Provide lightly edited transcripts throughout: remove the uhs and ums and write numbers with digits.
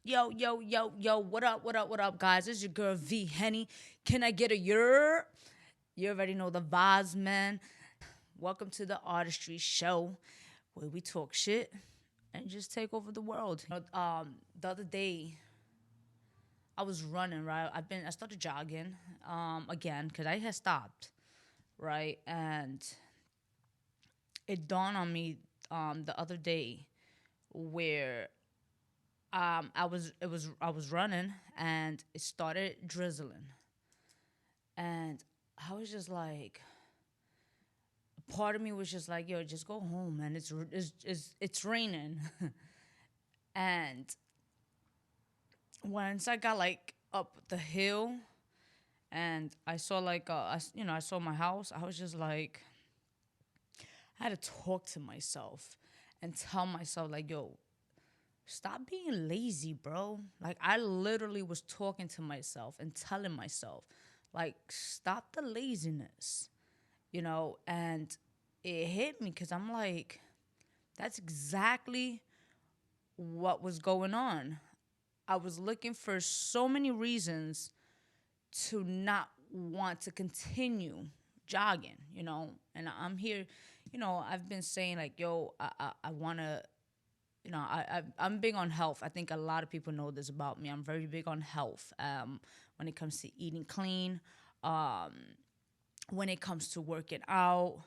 Yo, what up, guys? It's your girl V-Henny. Can I get a yer? You already know the vibes, man. Welcome to the Artistry Show, where we talk shit and just take over the world. The other day, I was running, right? I started jogging, again, because I had stopped, right? And it dawned on me, the other day where I was running and it started drizzling, and I was just like, part of me was just like, yo, just go home, man. It's raining, and once I got like up the hill and I saw like I saw my house, I was just like, I had to talk to myself and tell myself like, yo, stop being lazy, bro. Like, I literally was talking to myself and telling myself, like, stop the laziness, and it hit me because I'm like, that's exactly what was going on. I was looking for so many reasons to not want to continue jogging, and I'm here, I've been saying like, yo, I want to, I'm big on health. I think a lot of people know this about me. I'm very big on health, when it comes to eating clean, um, when it comes to working out.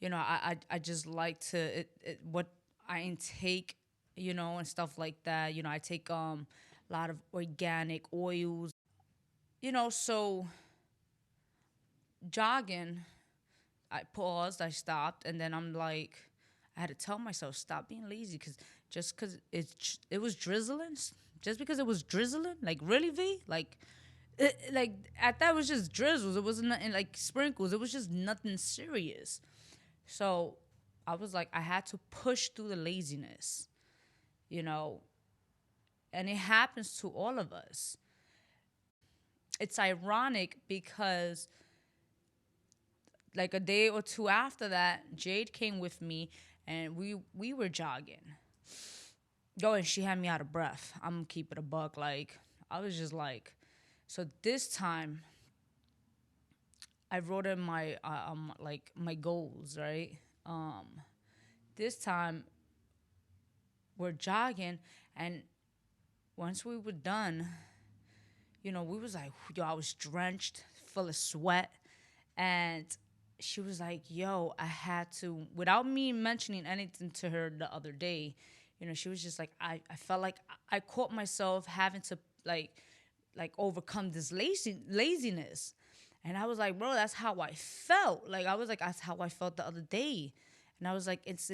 I just like to what I intake, and stuff like that. I take a lot of organic oils, so jogging, I paused, I stopped, and then I'm like, I had to tell myself, stop being lazy, because just because it was drizzling, just because it was drizzling, like, really, V, like at that was just drizzles. It wasn't nothing like sprinkles. It was just nothing serious. So I was like, I had to push through the laziness, you know, and it happens to all of us. It's ironic because like a day or two after that, Jade came with me and we were jogging. Going, she had me out of breath. I'm gonna keep it a buck. Like, I was just like, so this time I wrote in my like my goals, right? Um, this time we're jogging, and once we were done, we was like, yo, I was drenched, full of sweat, and she was like, yo, I had to, without me mentioning anything to her the other day, she was just like, I felt like I caught myself having to like overcome this laziness. And I was like, bro, that's how I felt. Like, I was like, that's how I felt the other day. And I was like, it's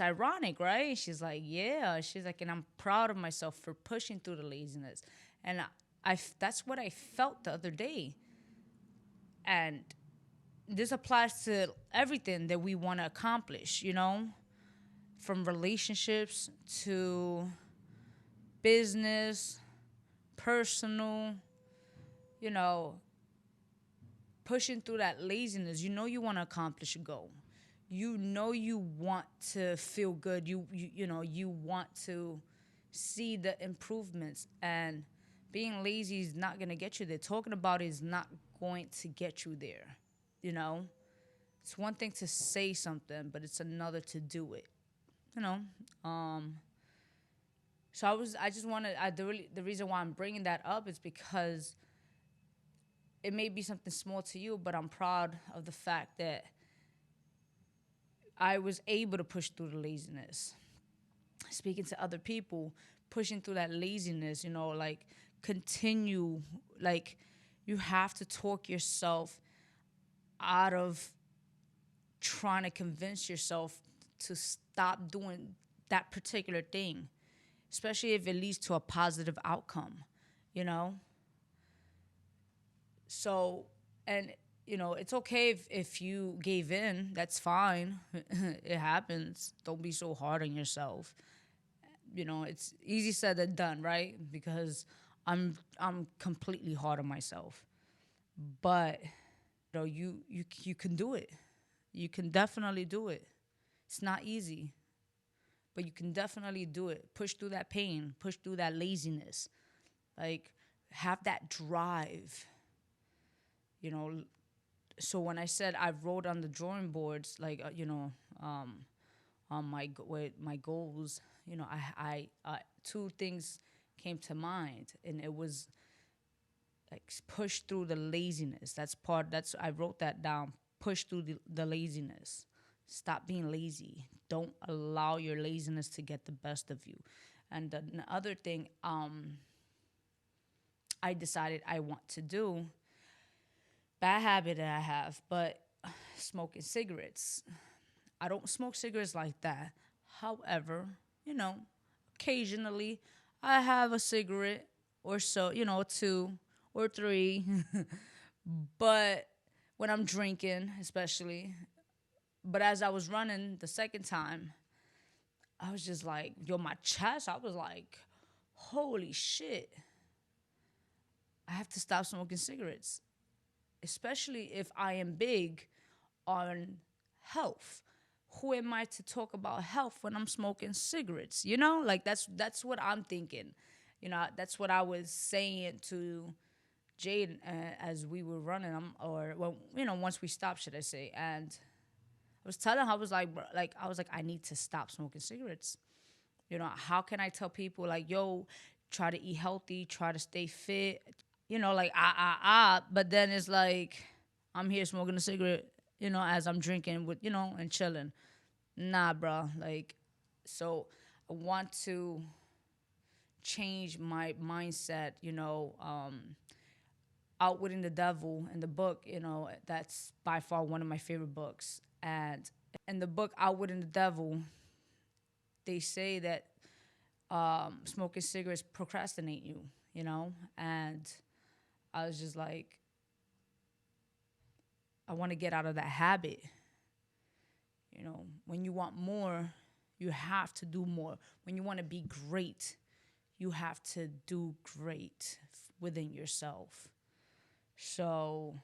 ironic, right? And she's like, yeah. She's like, and I'm proud of myself for pushing through the laziness. And that's what I felt the other day. And this applies to everything that we want to accomplish, from relationships to business, personal, you know, pushing through that laziness. You want to accomplish a goal. You want to feel good. You want to see the improvements, and being lazy is not going to get you there. Talking about it is not going to get you there. You know, it's one thing to say something, but it's another to do it. You know, so I just wanted. The reason why I'm bringing that up is because it may be something small to you, but I'm proud of the fact that I was able to push through the laziness. Speaking to other people, pushing through that laziness, like, continue, like, you have to talk yourself out of trying to convince yourself to stop doing that particular thing, especially if it leads to a positive outcome, you know? So, and, it's okay if you gave in. That's fine. It happens. Don't be so hard on yourself. It's easy said than done, right? Because I'm completely hard on myself. But you can do it. You can definitely do it. It's not easy, but you can definitely do it. Push through that pain, push through that laziness. Like, have that drive, you know. So when I said I wrote on the drawing boards, like, on with my goals, two things came to mind, and it was like push through the laziness. That's I wrote that down. Push through the laziness. Stop being lazy. Don't allow your laziness to get the best of you. And the other thing, I decided I want to do, bad habit that I have, but smoking cigarettes. I don't smoke cigarettes like that. However, occasionally I have a cigarette or so, two or three. But when I'm drinking, especially. But as I was running the second time, I was just like, my chest, I was like, holy shit. I have to stop smoking cigarettes, especially if I am big on health. Who am I to talk about health when I'm smoking cigarettes? Like that's what I'm thinking. That's what I was saying to Jade as we were running. Once we stopped, should I say? And I was telling her, I was like, bro, I need to stop smoking cigarettes. How can I tell people like, yo, try to eat healthy, try to stay fit, but then it's like I'm here smoking a cigarette, as I'm drinking with, and chilling. Nah, bro. Like, so I want to change my mindset, Outwitting the Devil in the book, that's by far one of my favorite books. And in the book Outwitting the Devil, they say that smoking cigarettes procrastinate you, and I was just like, I want to get out of that habit. When you want more, you have to do more. When you want to be great, you have to do great within yourself. So,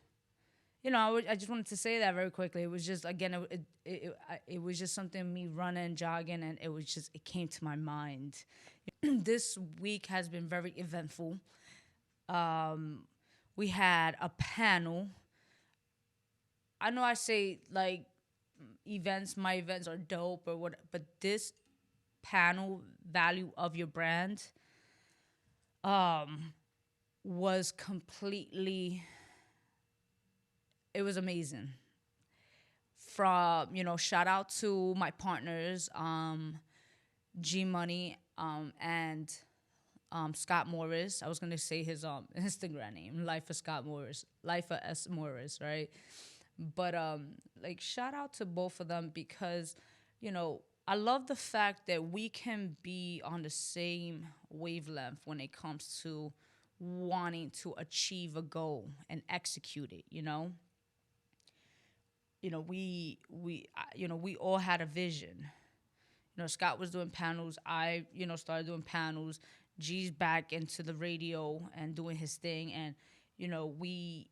I just wanted to say that very quickly. It was just, again, it was just something, me running, jogging, and it came to my mind. This week has been very eventful. We had a panel. I know I say, like, my events are dope or what, but this panel, Value of Your Brand, was completely, it was amazing. From, shout out to my partners, G Money, and Scott Morris. I was gonna say his Instagram name, Life of Scott Morris, Life of S Morris, right? But like, shout out to both of them because, I love the fact that we can be on the same wavelength when it comes to wanting to achieve a goal and execute it. We all had a vision. Scott was doing panels. I, started doing panels. G's back into the radio and doing his thing. And, we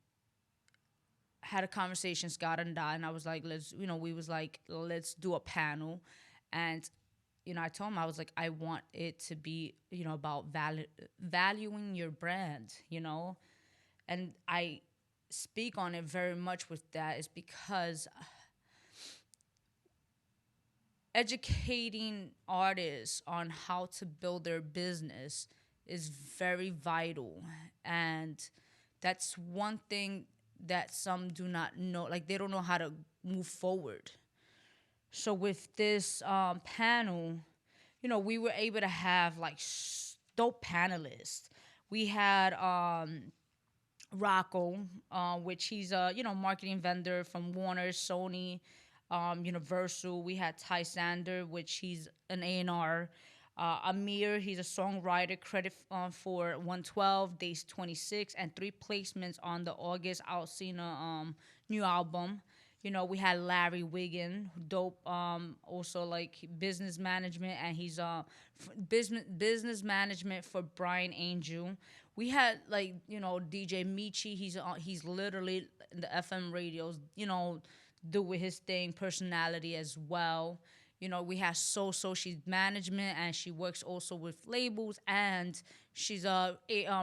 had a conversation, Scott and I, and I was like, let's do a panel. And, I told him, I was like, I want it to be, about valuing your brand, And I speak on it very much with that is because educating artists on how to build their business is very vital. And that's one thing that some do not know. Like, they don't know how to move forward. So with this panel, we were able to have, like, dope panelists. We had Rocco, which he's a, marketing vendor from Warner, Sony, Universal. We had Ty Sander, which he's an A&R. Amir, he's a songwriter, credit for 112, Days 26, and 3 placements on the August Alcina new album. We had Larry Wiggin, dope, also like business management, and he's business management for Brian Angel. We had, like, DJ Michi, he's literally in the FM radios, do with his thing, personality as well. We have she's management, and she works also with labels, and she's a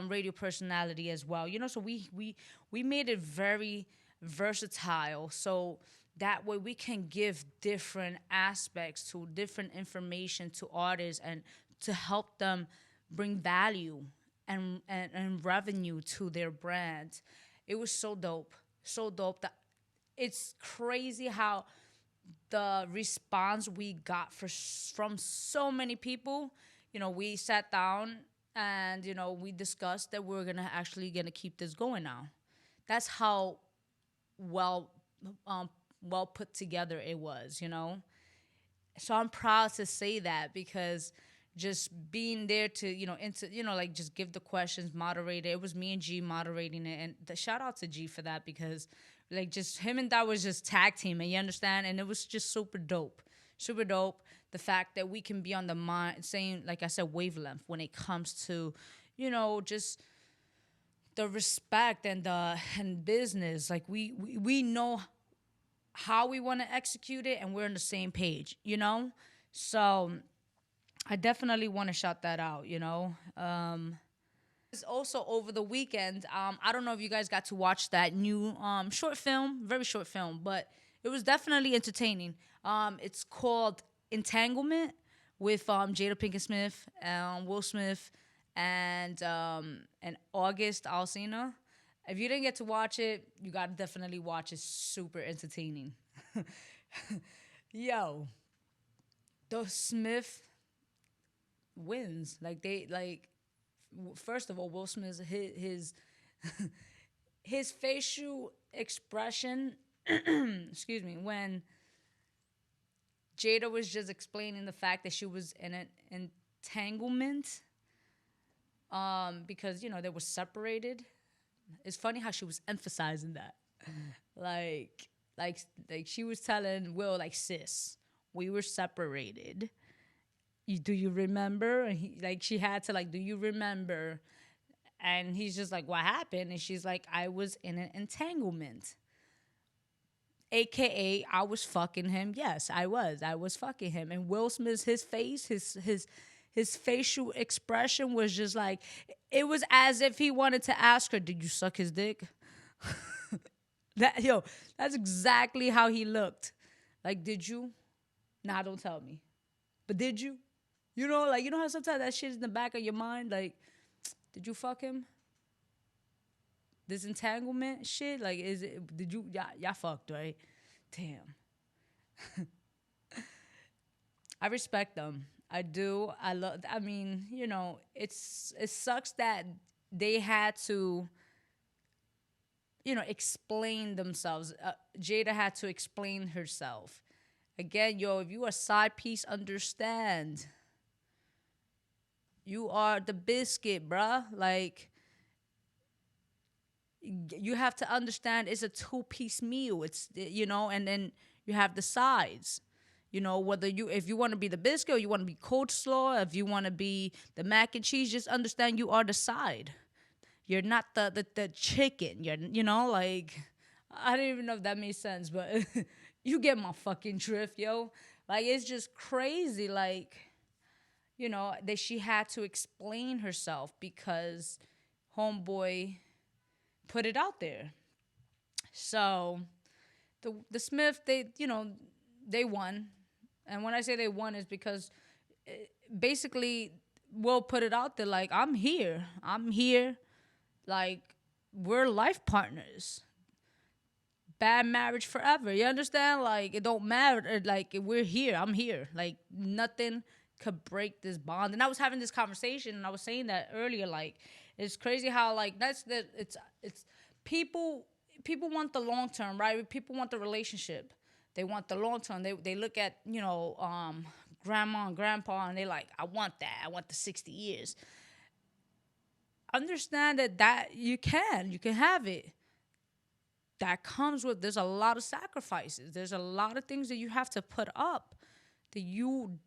radio personality as well. So we made it very versatile, so that way we can give different aspects to different information to artists, and to help them bring value and revenue to their brand. It was so dope, so dope. That it's crazy how the response we got from so many people. We sat down, and we discussed that we're gonna keep this going now. That's how well well put together it was. So I'm proud to say that, because just being there to like just give the questions, moderate it. It was me and G moderating it, and shout out to G for that, because like just him and that was just tag teaming, you understand? And it was just super dope, super dope. The fact that we can be on the same, like I said, wavelength when it comes to just the respect and business. Like we know how we want to execute it, and we're on the same page. So I definitely want to shout that out. It's also over the weekend. I don't know if you guys got to watch that new short film, very short film, but it was definitely entertaining. It's called Entanglement, with Jada Pinkett Smith, Will Smith, and August Alsina. If you didn't get to watch it, you gotta definitely watch it. It's super entertaining. Yo, the Smith wins. First of all, Will Smith, his facial expression, excuse me, when Jada was just explaining the fact that she was in an entanglement, because they were separated. It's funny how she was emphasizing that, like she was telling Will, like, sis, we were separated. Do you remember? And she had to, do you remember? And he's just like, what happened? And she's like, I was in an entanglement. AKA, I was fucking him. Yes, I was fucking him. And Will Smith's, his face, his facial expression was just like, it was as if he wanted to ask her, did you suck his dick? That's exactly how he looked. Like, did you? Nah, don't tell me. But did you? You know how sometimes that shit is in the back of your mind? Like, did you fuck him? This entanglement shit? Like, did you, y'all fucked, right? Damn. I respect them. I do. It sucks that they had to, explain themselves. Jada had to explain herself. Again, if you a side piece, understand. You are the biscuit, bruh. Like, you have to understand it's a 2-piece meal. It's, and then you have the sides. If you want to be the biscuit, or you want to be coleslaw, if you want to be the mac and cheese, just understand you are the side. You're not the chicken. I don't even know if that makes sense, but you get my fucking drift, yo. Like, it's just crazy. Like, that she had to explain herself because homeboy put it out there. So the Smith, they won. And when I say they won, is because basically Will put it out there like, I'm here. Like, we're life partners. Bad marriage forever. You understand? Like, it don't matter. Like, we're here. I'm here. Like, nothing could break this bond. And I was having this conversation, and I was saying that earlier. Like, it's crazy how, like, it's people want the long term, right? People want the relationship. They want the long term. They look at, grandma and grandpa, and they like, I want that. I want the 60 years. Understand that you can have it. That comes with, there's a lot of sacrifices. There's a lot of things that you have to put up that you,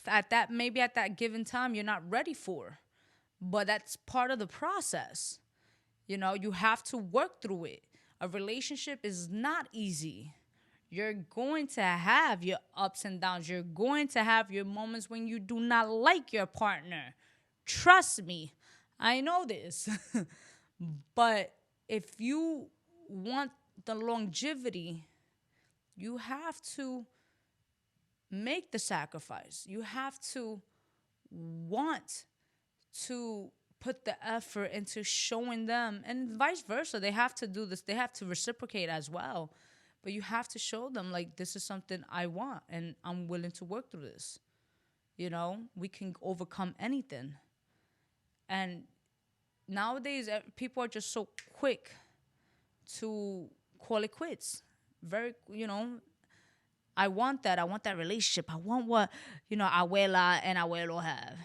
at that given time, you're not ready for. But that's part of the process. You have to work through it. A relationship is not easy. You're going to have your ups and downs. You're going to have your moments when you do not like your partner. Trust me, I know this. But if you want the longevity, you have to make the sacrifice. You have to want to put the effort into showing them, and vice versa. They have to do this. They have to reciprocate as well. But you have to show them, like, this is something I want, and I'm willing to work through this. You know, we can overcome anything. And nowadays, people are just so quick to call it quits. Very, you know, I want that. I want that relationship. I want what, you know, abuela and abuelo have.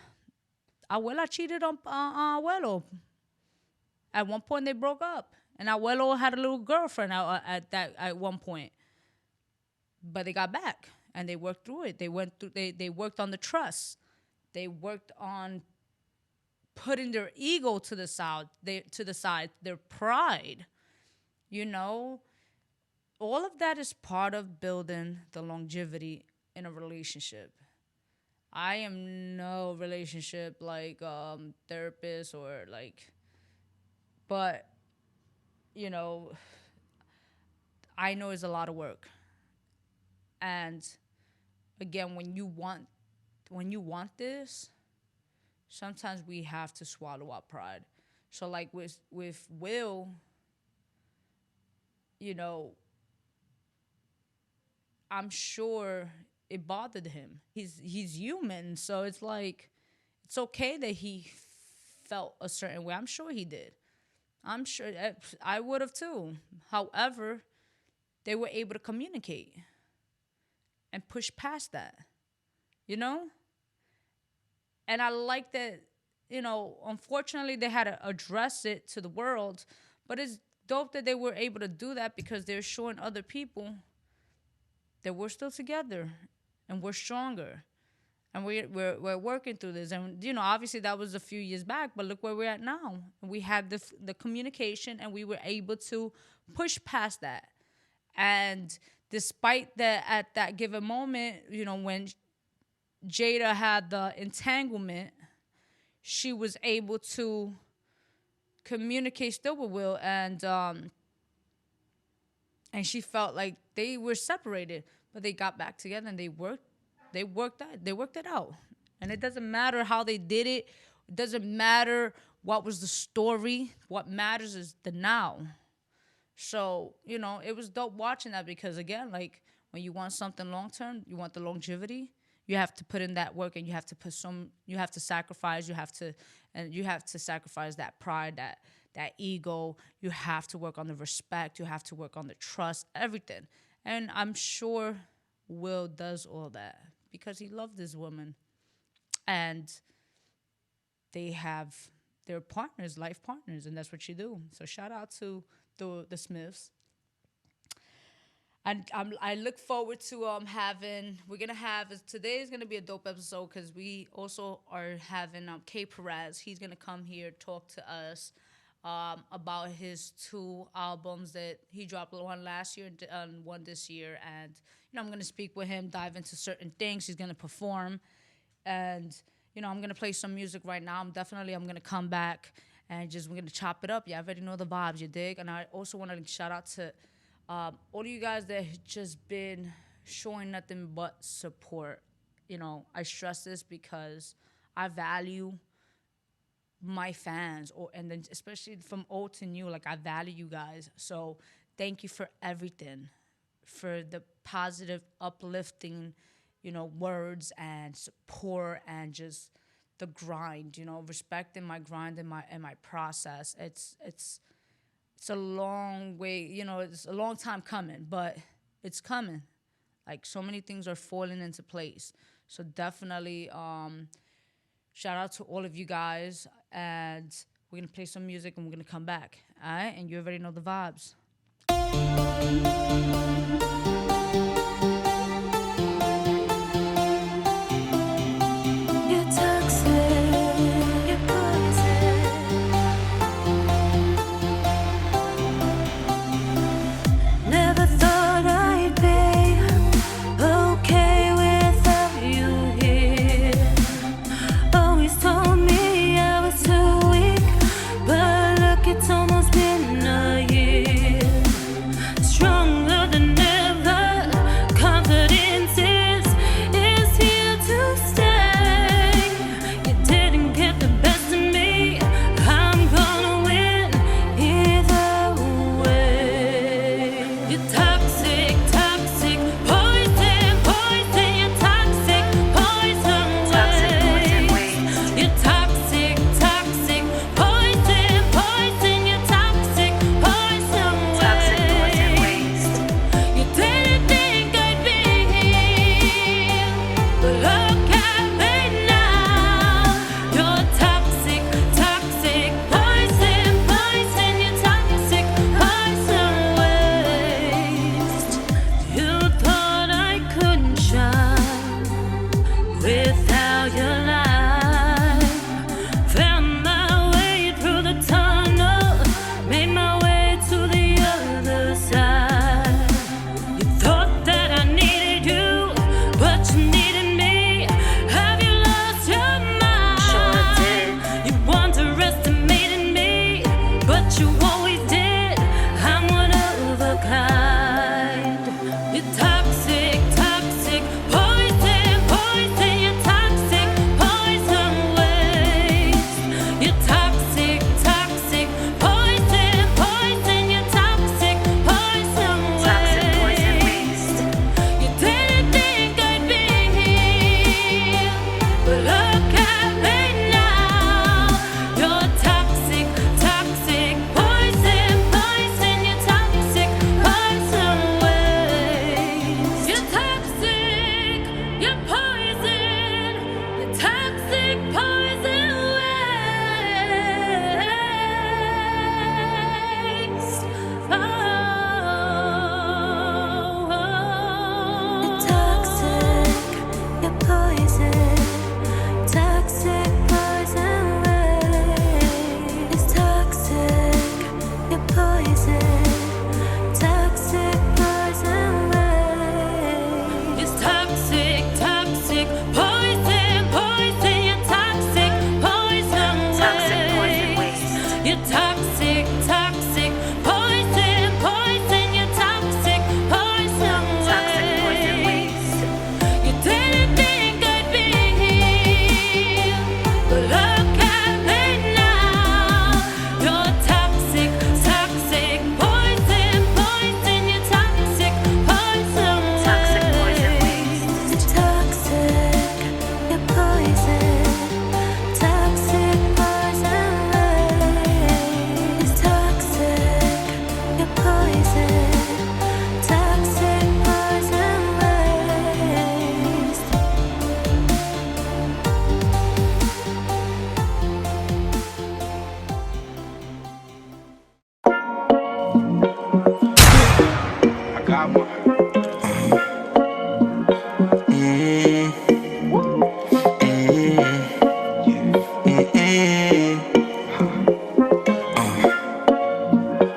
Abuela cheated on abuelo. At one point, they broke up. And abuelo had a little girlfriend at one point. But they got back. And they worked through it. They worked on the trust. They worked on putting their ego to the side, their pride. You know, all of that is part of building the longevity in a relationship. I am no relationship like therapist or like, but you know, I know it's a lot of work. And again, when you want this, sometimes we have to swallow our pride. So like with Will, you know, I'm sure it bothered him. He's human, so it's like, it's okay that he felt a certain way. I'm sure he did. I'm sure I would have too. However, they were able to communicate and push past that, you know? And I like that, you know, unfortunately they had to address it to the world, but it's dope that they were able to do that because they're showing other people that we're still together and we're stronger. And we're working through this. And, you know, obviously that was a few years back, but look where we're at now. We had the communication and we were able to push past that. And despite that, at that given moment, you know, when Jada had the entanglement, she was able to communicate still with Will, and she felt like they were separated, but they got back together and they worked it out. And it doesn't matter how they did it. It doesn't matter what was the story. What matters is the now. So, you know, it was dope watching that because, again, like, when you want something long-term, you want the longevity, you have to put in that work, and you have to sacrifice, you have to sacrifice that pride, that ego. You have to work on the respect. You have to work on the trust, everything. And I'm sure Will does all that because he loved this woman. And they have their partners, life partners, and that's what you do. So shout out to the Smiths. And I look forward to today is gonna be a dope episode because we also are having K-Prez. He's gonna come here, talk to us about his 2 albums that he dropped, one last year and one this year. And, you know, I'm gonna speak with him, dive into certain things. He's gonna perform, and, you know, I'm gonna play some music right now. I'm gonna come back and we're gonna chop it up. You already know the vibes, you dig? And I also want to shout out to all of you guys that have just been showing nothing but support. You know, I stress this because I value my fans, and then especially from old to new, like, I value you guys. So thank you for everything, for the positive, uplifting, you know, words and support, and just the grind, you know, respecting my grind and my process. It's a long way, you know, it's a long time coming, but it's coming. Like, so many things are falling into place. So definitely shout out to all of you guys, and we're going to play some music and we're going to come back. All right? And you already know the vibes. Never thought I'd be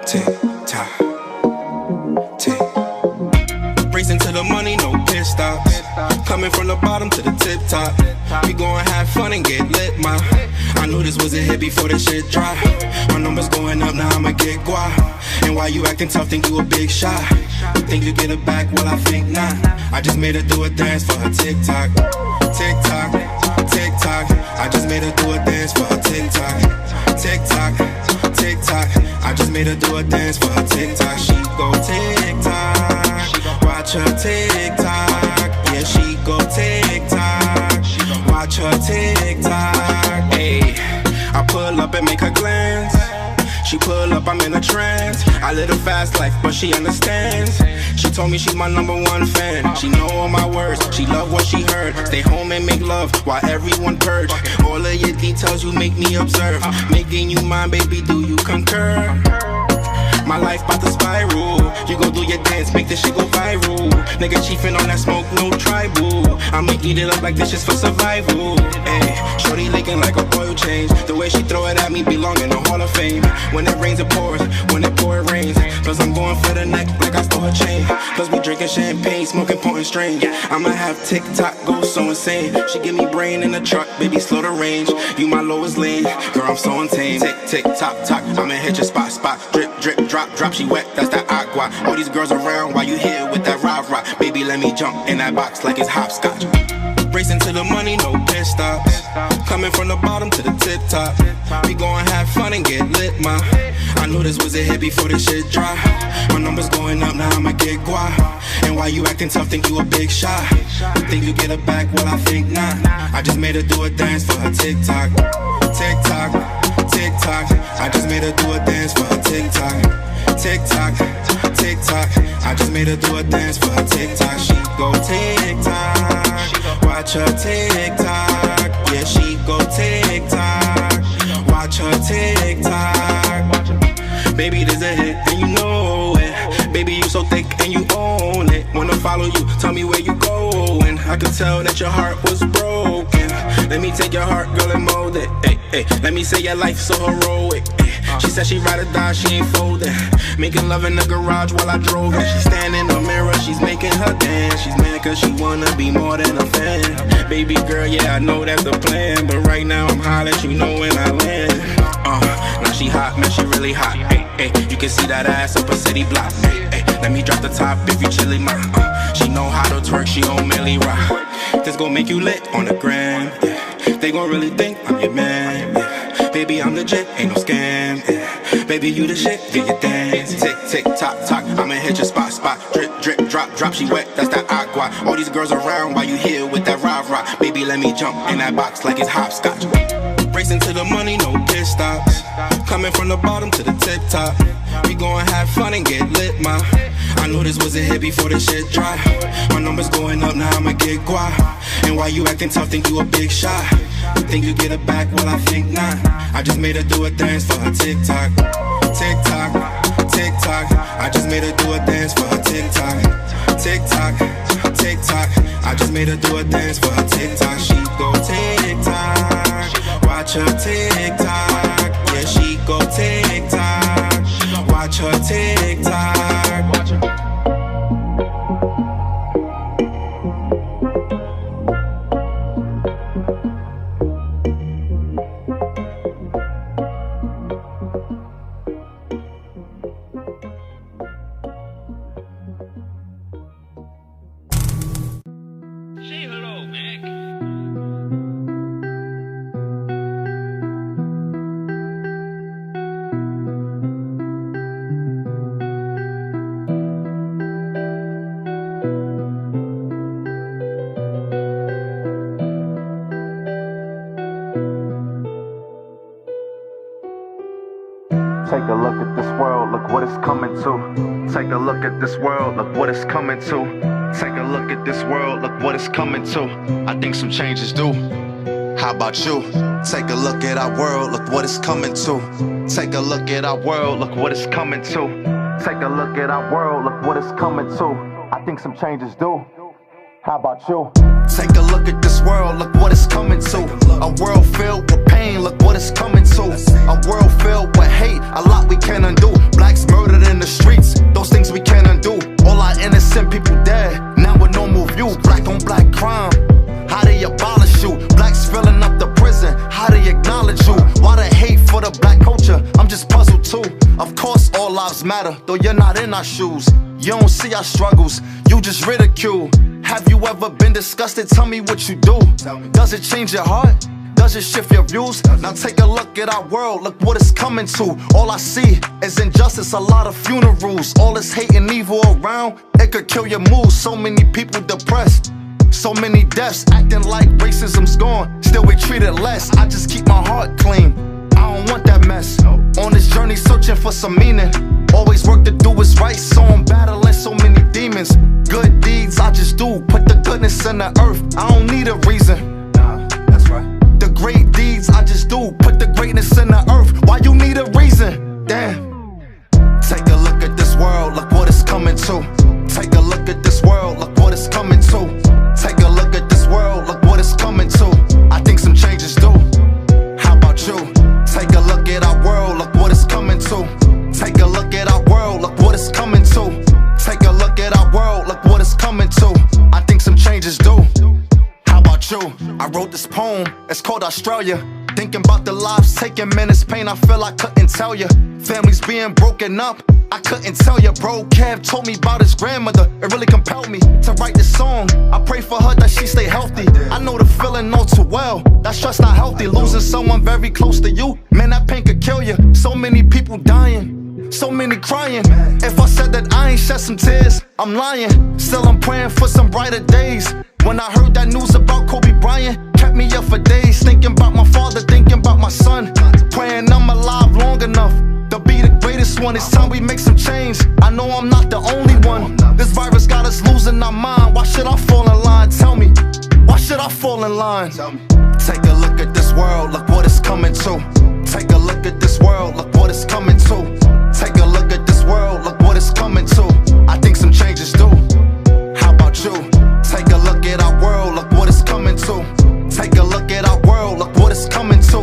Tick-tock, tick. Racing to the money, no pit stops. Coming from the bottom to the tip top. We gon' have fun and get lit, ma. I knew this was a hit before this shit dry. My numbers going up, now I'ma get guap. And why you acting tough, think you a big shot? Think you get it back, well I think not. I just made her do a dance for her TikTok. TikTok, TikTok. I just made her do a dance for her TikTok. TikTok, TikTok. I just made her do a dance for her TikTok. She go TikTok, watch her TikTok. Yeah, she go TikTok, watch her TikTok. Ayy, I pull up and make her glance. She pull up, I'm in a trance. I live a fast life, but she understands. She told me she's my #1 fan. She know all my words, she love what she heard. Stay home and make love while everyone purge. All of your details you make me observe. Making you mine, baby, do you concur? My life bout to spiral. You go do your dance, make this shit go viral. Nigga chiefin' on that smoke, no tribal. I'ma eat it up like this just for survival. Ayy, shorty licking like a oil change. The way she throw it at me belong in the Hall of Fame. When it rains it pours, when it pour it rains. Cause I'm going for the neck like I stole a chain. Cause we drinking champagne, smoking potent strain. I'ma have TikTok go so insane. She give me brain in the truck, baby slow the range. You my lowest lane, girl I'm so untamed. Tick, tick, tock, tock, I'ma hit your spot, spot. Drip, drip, drop, drop, she wet, that's that agua. All these girls around while you here with that rah-rah. Baby let me jump in that box like it's hopscotch. Racing to the money, no pit stops. Coming from the bottom to the tip top. We gon' have fun and get lit, ma. I knew this was a hit before this shit dry. My numbers going up, now I'ma get guap. And why you acting tough, think you a big shot? Think you get it back, well I think not. I just made her do a dance for her TikTok. TikTok, TikTok. I just made her do a dance for her TikTok. TikTok, TikTok. I just made her do a dance for her TikTok. She go TikTok, watch her TikTok. Yeah, she go TikTok, watch her TikTok. Baby, this a hit and you know it. Baby, you so thick and you own it. Wanna follow you, tell me where you going. I could tell that your heart was broken. Let me take your heart, girl, and mold it. Ay, ay. Let me say your life so heroic. Ay. She said she ride or die, she ain't folding. Making love in the garage while I drove it. She stand in the mirror, she's making her dance. She's mad cause she wanna be more than a fan. Baby girl, yeah, I know that's the plan. But right now I'm hot, let you know when I land. Now she hot, man, she really hot. Ay, ay. You can see that ass up a city block. Ay, ay. Let me drop the top if you chillin' my. She know how to twerk, she on Millie rock. This gon' make you lit on the gram. Yeah. They gon' really think I'm your man. Yeah. Baby, I'm legit, ain't no scam. Yeah. Baby, you the shit, get your dance. Tick, tick, tock, tock, I'ma hit your spot, spot. Drip, drip, drop, drop, she wet, that's that agua. All these girls around while you here with that rah-rah. Baby, let me jump in that box like it's hopscotch. Racing to the money, no pit stops. Coming from the bottom to the tip top. We gon' have fun and get lit, ma. I knew this was a hit before this shit dry. My numbers going up, now I'ma get guap. And why you acting tough, think you a big shot? Think you get it back, well I think not. I just made her do a dance for her TikTok. TikTok, TikTok. I just made her do a dance for her TikTok. TikTok, TikTok. I just made her do a dance for her TikTok. She go TikTok, watch her TikTok. Yeah, she go TikTok, watch her TikTok. Watch her. Take a look at this world, look what it's coming to. Take a look at this world, look what it's coming to. Take a look at this world, look what it's coming to. I think some changes due. How about you? Take a look at our world, look what it's coming to. Take a look at our world, look what it's coming to. Take a look at our world, look what it's coming to. I think some changes due. How about you? Take a look at this world, look what it's coming to. A world filled with pain, look what it's lives matter, though you're not in our shoes. You don't see our struggles, you just ridicule. Have you ever been disgusted? Tell me what you do. Does it change your heart? Does it shift your views? Now take a look at our world, look what it's coming to. All I see is injustice, a lot of funerals. All this hate and evil around, it could kill your mood. So many people depressed, so many deaths, acting like racism's gone. Still we treat it less, I just keep my heart clean. I don't want that mess. On this journey searching for some meaning. Always work to do what's right, so I'm battling so many demons. Good deeds I just do, put the goodness in the earth. I don't need a reason. Nah, that's right. The great deeds I just do, put the greatness in the earth. Why you need a reason? Damn. Take a look at this world, look what it's coming to. Take a look at this world, look what it's coming to. Take a look at this world, look what it's coming to. I think some changes do. How about you? Take a look at our world, look what it's coming to. Take a look at our world, look what it's coming to. Take a look at our world, look what it's coming to. I think some changes do. How about you? I wrote this poem, it's called Australia. Thinking about the lives taken, man, it's pain I feel I couldn't tell you. Families being broken up, I couldn't tell you. Bro, Kev told me about his grandmother, it really compelled me to write this song. I pray for her that she stay healthy. I know the feeling all too well, that stress not healthy. Losing someone very close to you, man, that pain could kill you. So many people dying, so many crying. If I said that I ain't shed some tears, I'm lying. Still I'm praying for some brighter days. When I heard that news about Kobe Bryant, kept me up for days. Thinking about my father, thinking about my son. Praying I'm alive long enough to be the greatest one. It's time we make some change. I know I'm not the only one. This virus got us losing our mind. Why should I fall in line? Tell me, why should I fall in line? Take a look at this world, look what it's coming to. Take a look at this world, look what it's coming to. Take a look at this world, look what it's coming to. I think some changes do. How about you? Take a look at our world, look what it's coming to. Take a look at our world, look what it's coming to.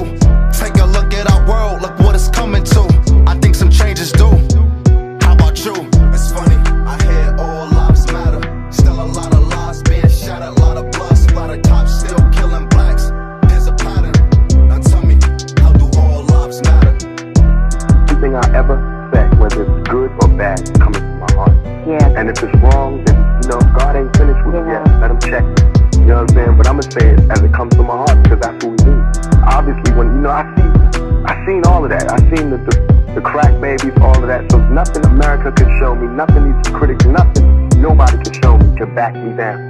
Take a look at our world, look what it's coming to. I think some changes do. How about you? It's funny, I hear all lives matter. Still a lot of lives being shattered, a lot of blood splattered. Cops still killing blacks. There's a pattern. Now tell me, how do all lives matter? Everything I ever say, whether it's good or bad, comes from my heart. Yeah. And if it's wrong, then God ain't finished with it yet. Let him check it. You know what I'm saying? But I'm gonna say it as it comes from my heart, because that's what we do. Obviously, when I seen all of that. I seen the crack babies, all of that. So nothing America could show me, nothing these critics, nothing nobody could show me to back me down.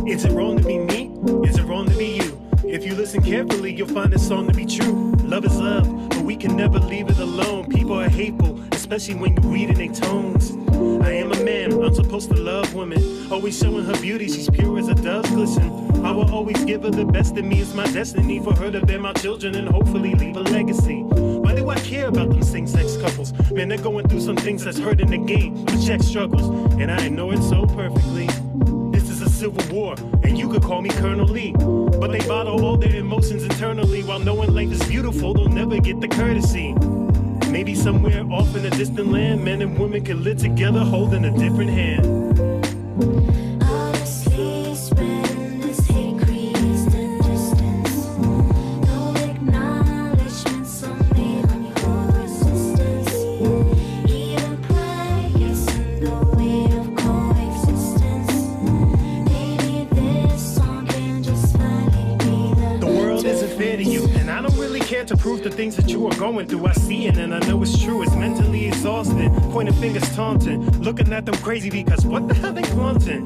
Is it wrong to be me? Is it wrong to be you? If you listen carefully, you'll find this song to be true. Love is love, but we can never leave it alone. People are hateful, especially when you read in their tones. I am a man, I'm supposed to love women. Always showing her beauty, she's pure as a dove's glisten. I will always give her the best of me. It's my destiny for her to bear my children and hopefully leave a legacy. Why do I care about them same-sex couples? Man, they're going through some things that's hurting the game. But check struggles, and I know it so perfectly. This is a civil war, and you could call me Colonel Lee. But they bottle all their emotions internally. While knowing life is beautiful, they'll never get the courtesy. Maybe somewhere off in a distant land, men and women can live together holding a different hand. To prove the things that you are going through, I see it and I know it's true. It's mentally exhausting, pointing fingers taunting, looking at them crazy because what the hell they flaunting?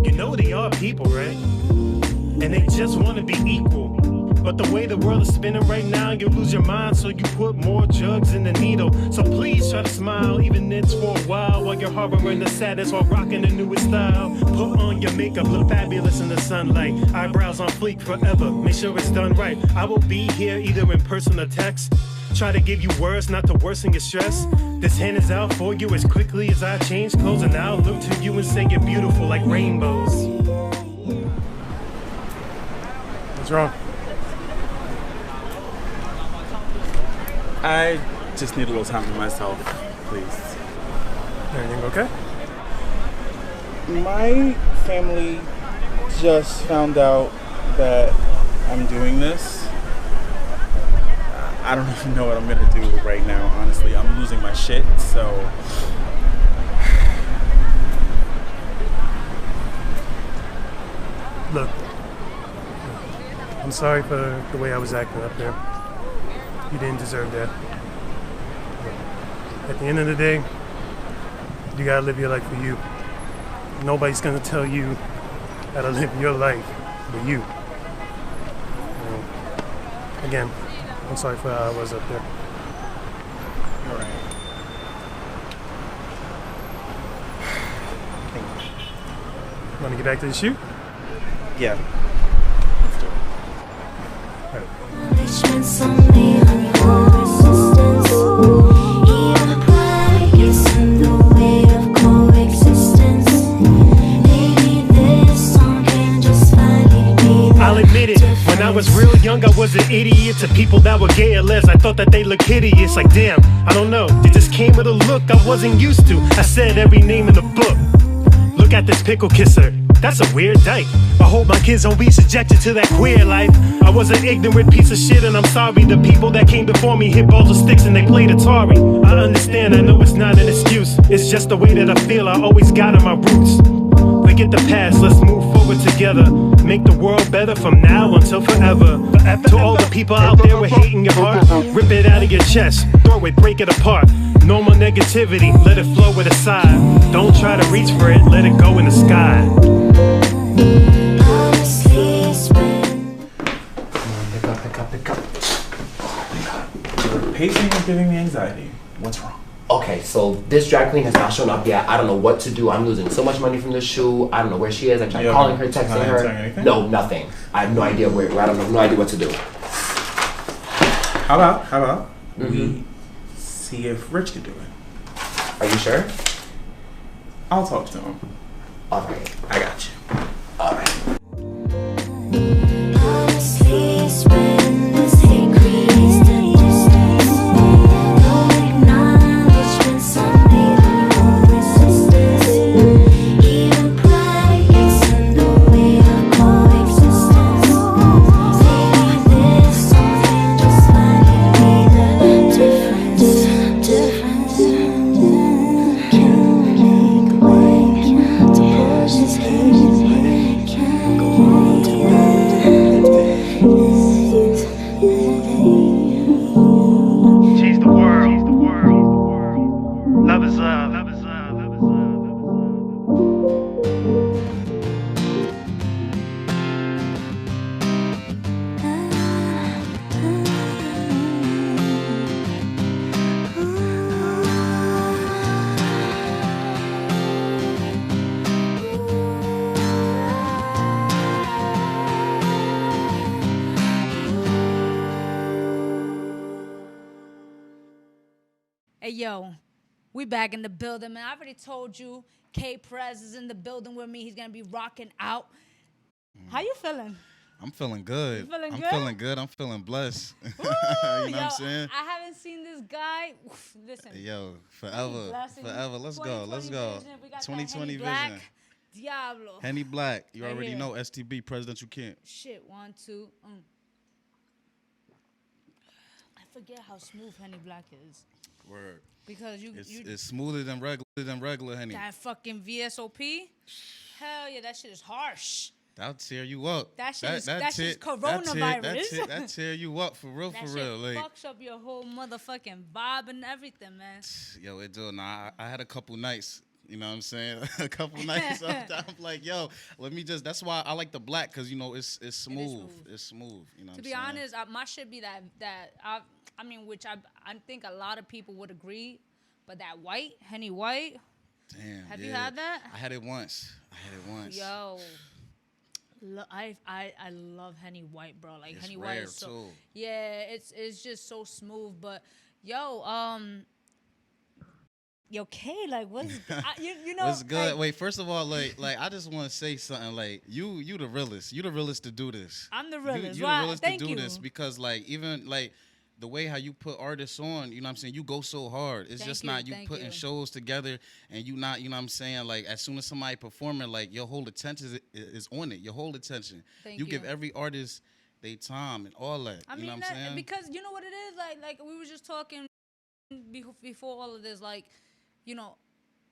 You know they are people, right? And they just want to be equal. But the way the world is spinning right now, you lose your mind, so you put more drugs in the needle. So please try to smile, even if it's for a while you're harboring the sadness while rocking the newest style. Put on your makeup, look fabulous in the sunlight. Eyebrows on fleek forever, make sure it's done right. I will be here either in person or text. Try to give you words, not to worsen your stress. This hand is out for you as quickly as I change clothes, and I'll look to you and say you're beautiful like rainbows. What's wrong? I just need a little time for myself, please. Everything okay? My family just found out that I'm doing this. I don't even know what I'm gonna do right now, honestly. I'm losing my shit, so. Look, I'm sorry for the way I was acting up there. You didn't deserve that. At the end of the day, you gotta live your life for you. Nobody's gonna tell you how to live your life but you. Again, I'm sorry for how I was up there. All right. Thank you. Wanna get back to the shoot? Yeah. Let's do it. Punishments only on your resistance. Even pride gets in the way of coexistence. Maybe this song can just finally be the I'll admit it, when I was real young I was an idiot to people that were gay or less. I thought that they looked hideous, like damn, I don't know. They just came with a look I wasn't used to. I said every name in the book. Look at this pickle kisser, that's a weird dyke. I hope my kids don't be subjected to that queer life. I was an ignorant piece of shit and I'm sorry. The people that came before me hit balls with sticks and they played Atari. I understand, I know it's not an excuse. It's just the way that I feel, I always got on my roots. Forget the past, let's move forward together. Make the world better from now until forever. To all the people out there with hate in your heart, rip it out of your chest, throw it, break it apart. No more negativity, let it flow with a sigh. Don't try to reach for it, let it go in the sky. Pick up. The pacing is giving me anxiety. What's wrong? Okay, so this drag queen has not shown up yet. I don't know what to do. I'm losing so much money from this shoe. I don't know where she is. I tried calling her, texting her. No, nothing. I have no idea where. I don't know. No idea what to do. How about we see if Rich can do it? Are you sure? I'll talk to him. All right. I got you. All right. Hey, yo, we back in the building, man. I already told you K-Prez is in the building with me. He's going to be rocking out. How you feeling? I'm feeling good. You feeling I'm good? feeling good. I'm feeling blessed. Ooh, you know what yo, I'm saying? I haven't seen this guy. Oof, listen. Yo, forever. Forever. Let's go. Let's go. 2020 vision. Black. Diablo. Henny Black. You Right already here. know STB, Presidential Kent. Shit, 1, 2. I forget how smooth Henny Black is. Word. Because It's smoother than regular Henny. that fucking VSOP. Hell yeah, that shit is harsh. That'll tear you up. That shit is coronavirus. That tear you up for real, That for shit real. Like, fucks up your whole motherfucking vibe and everything, man. yo, it do. Nah, I had a couple nights. You know what I'm saying? A couple nights. I'm like, yo, let me just. That's why I like the black, because you know it's smooth. It's smooth. You know. To be honest, my shit be I mean, which I think a lot of people would agree, but that white Henny White. Damn. Have you had that? I had it once. Yo. I love Henny White, bro. Like It's Henny rare White is so too. yeah, it's just so smooth. But yo, K, like what's you know What's good? like, Wait, first of all, like I just want to say something. Like you the realest. You the realest to do this. I'm the realest. You Why? the realest Thank to do you. this because like even like the way how you put artists on, you know what I'm saying? You go so hard. It's just not you putting shows together and you not, you know what I'm saying? Like as soon as somebody performing, like your whole attention is on it. Your whole attention. Thank You you. give every artist they time and all that. I you mean, know what I'm saying? because you know what it is like we were just talking before all of this, like, you know.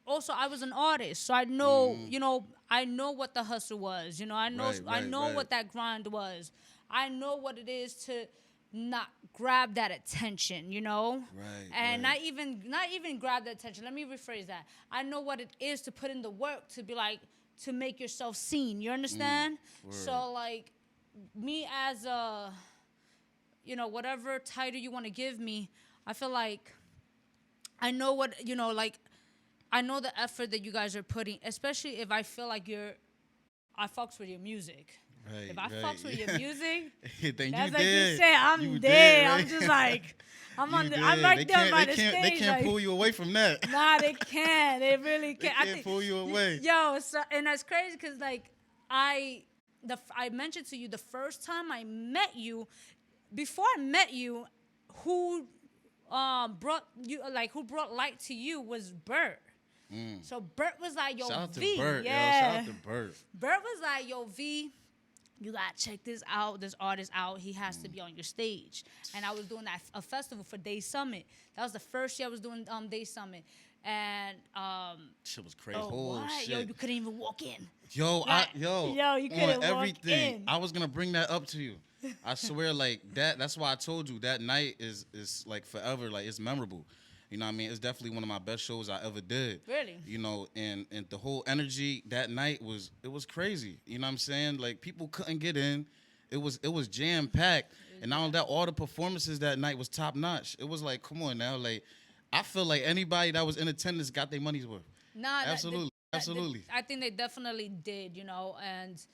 Also, I was an artist, so I know, you know, I know what the hustle was. You know, I know, I know what that grind was. I know what it is to not grab that attention. You know, and not even grab that attention. Let me rephrase that. I know what it is to put in the work to be like to make yourself seen. You understand? So like me as a, you know, whatever title you want to give me, I feel like I know what, you know, like. I know the effort that you guys are putting, especially if I feel like I fucks with your music. Right, if I fucks with your music, then that's you like did. you say, I'm You dead. did, right? I'm just like, I'm You right did. there by the stage. They can't like, pull you away from that. Nah, they can't. They really They can't. can't pull you away. Yo, so, and that's crazy because like I mentioned to you the first time I met you, before I met you, who brought light to you was Bert. So Bert was like, yo, Shout out V. to Bert, yeah. yo. Shout out to Bert. Bert was like, yo, V, you gotta check this out, this artist out. He has to be on your stage. And I was doing a festival for Day Summit. That was the first year I was doing Day Summit. And shit was crazy. Shit. Yo, you couldn't even walk in. Yo, like, yo, you couldn't on everything. walk in. I was gonna bring that up to you. I swear, like that's why I told you that night is like forever, like it's memorable. You know what I mean? It's definitely one of my best shows I ever did. Really? You know, and the whole energy that night was crazy. You know what I'm saying? Like people couldn't get in. It was jam packed. And not only that, all the performances that night was top notch. It was like, come on now, like I feel like anybody that was in attendance got their money's worth. Nah, absolutely. I think they definitely did, you know, and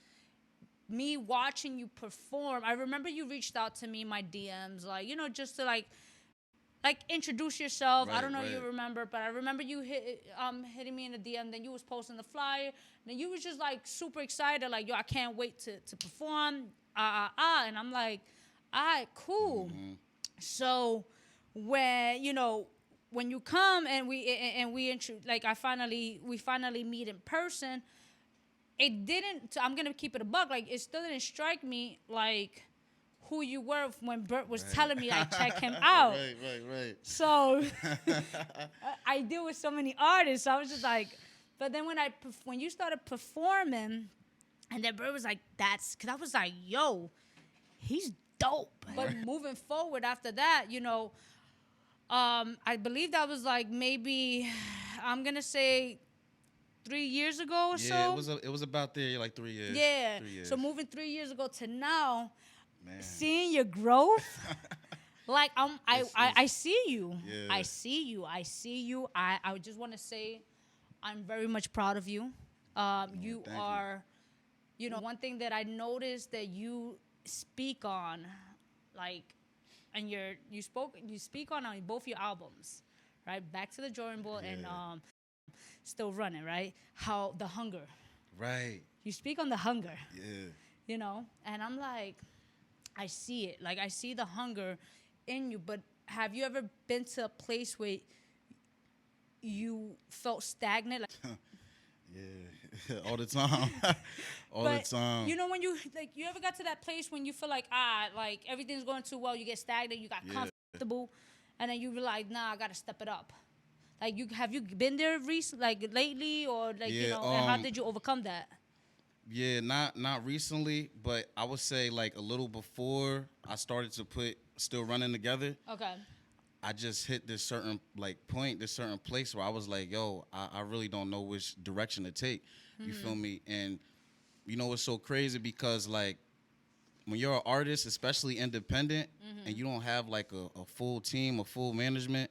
me watching you perform, I remember you reached out to me in my DMs, like, you know, just to like introduce yourself. I don't know if you remember, but I remember you hitting me in the DM. Then you was posting the flyer. Then you was just like super excited, like, yo, I can't wait to perform. And I'm like, all right, cool. Mm-hmm. So when you come and we finally meet in person, it didn't. I'm gonna keep it a buck. Like it still didn't strike me like who you were when Bert was telling me I check him out. Right. So I deal with so many artists. So I was just like, but then when you started performing, and then Bert was like, because I was like, yo, he's dope. But moving forward after that, you know, I believe that was like maybe, I'm gonna say 3 years ago or so. Yeah, it was about there like 3 years. Yeah. 3 years. So moving 3 years ago to now, man, seeing your growth, like I see you. Yeah. I see you. I just want to say, I'm very much proud of you. You are, you know, one thing that I noticed that you speak on, like, and you speak on both your albums, right? Back to the drawing board and Still Running, right? How the hunger. Right. You speak on the hunger. Yeah. You know, and I'm like, I see it. Like, I see the hunger in you. But have you ever been to a place where you felt stagnant? Like, yeah, all the time. All the time. You know, when you ever got to that place when you feel like, like everything's going too well, you get stagnant, you got comfortable, and then you realize, nah, I got to step it up. Like, have you been there lately, or like, you know, and how did you overcome that? Yeah, not recently, but I would say like a little before I started to put Still Running together. Okay. I just hit this certain point, this certain place where I was like, yo, I really don't know which direction to take. You feel me? And you know, it's so crazy because like when you're an artist, especially independent, and you don't have like a full team, a full management,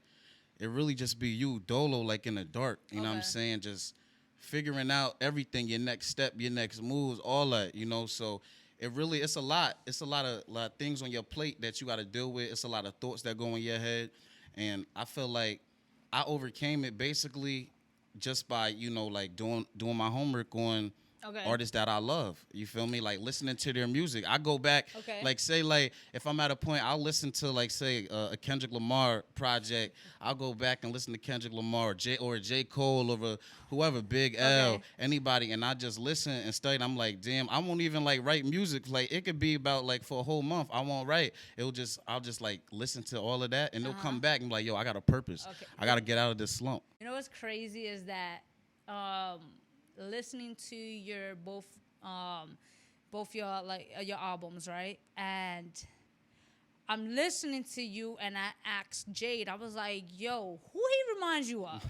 it really just be you, dolo, like in the dark. You know what I'm saying? Just figuring out everything, your next step, your next moves, all that, you know. So it's a lot. It's a lot of things on your plate that you got to deal with. It's a lot of thoughts that go in your head, and I feel like I overcame it basically just by, you know, like doing my homework on artists that I love. You feel me? Like listening to their music. I go back, like say like if I'm at a point, I'll listen to like say a Kendrick Lamar project. I'll go back and listen to Kendrick Lamar, or J. Cole, or whoever, Big L, anybody, and I just listen and study. And I'm like, damn, I won't even like write music. Like it could be about like for a whole month, I won't write. I'll just like listen to all of that, and it'll come back and be like, yo, I got a purpose. I got to get out of this slump. You know what's crazy is that listening to your both your like your albums, right? And I'm listening to you, and I asked Jade, I was like, yo, who he reminds you of?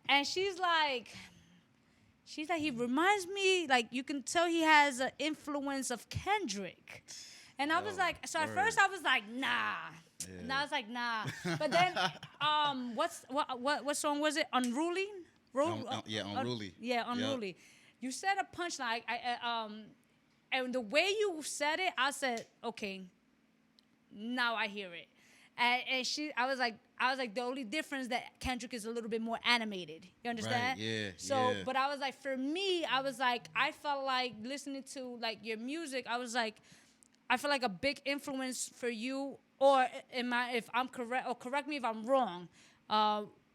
And she's like, he reminds me, like, you can tell he has an influence of Kendrick. And I was like, so at first I was like, nah. Yeah. And I was like, nah. But then, what song was it? Unruly? Unruly. Unruly. Yep. You said a punchline. And the way you said it, I said, okay, now I hear it. And I was like, the only difference that Kendrick is a little bit more animated. You understand? Right, yeah. So, but I was like, for me, I felt like listening to like your music, I was like, I feel like a big influence for you, or if I'm correct, or correct me if I'm wrong.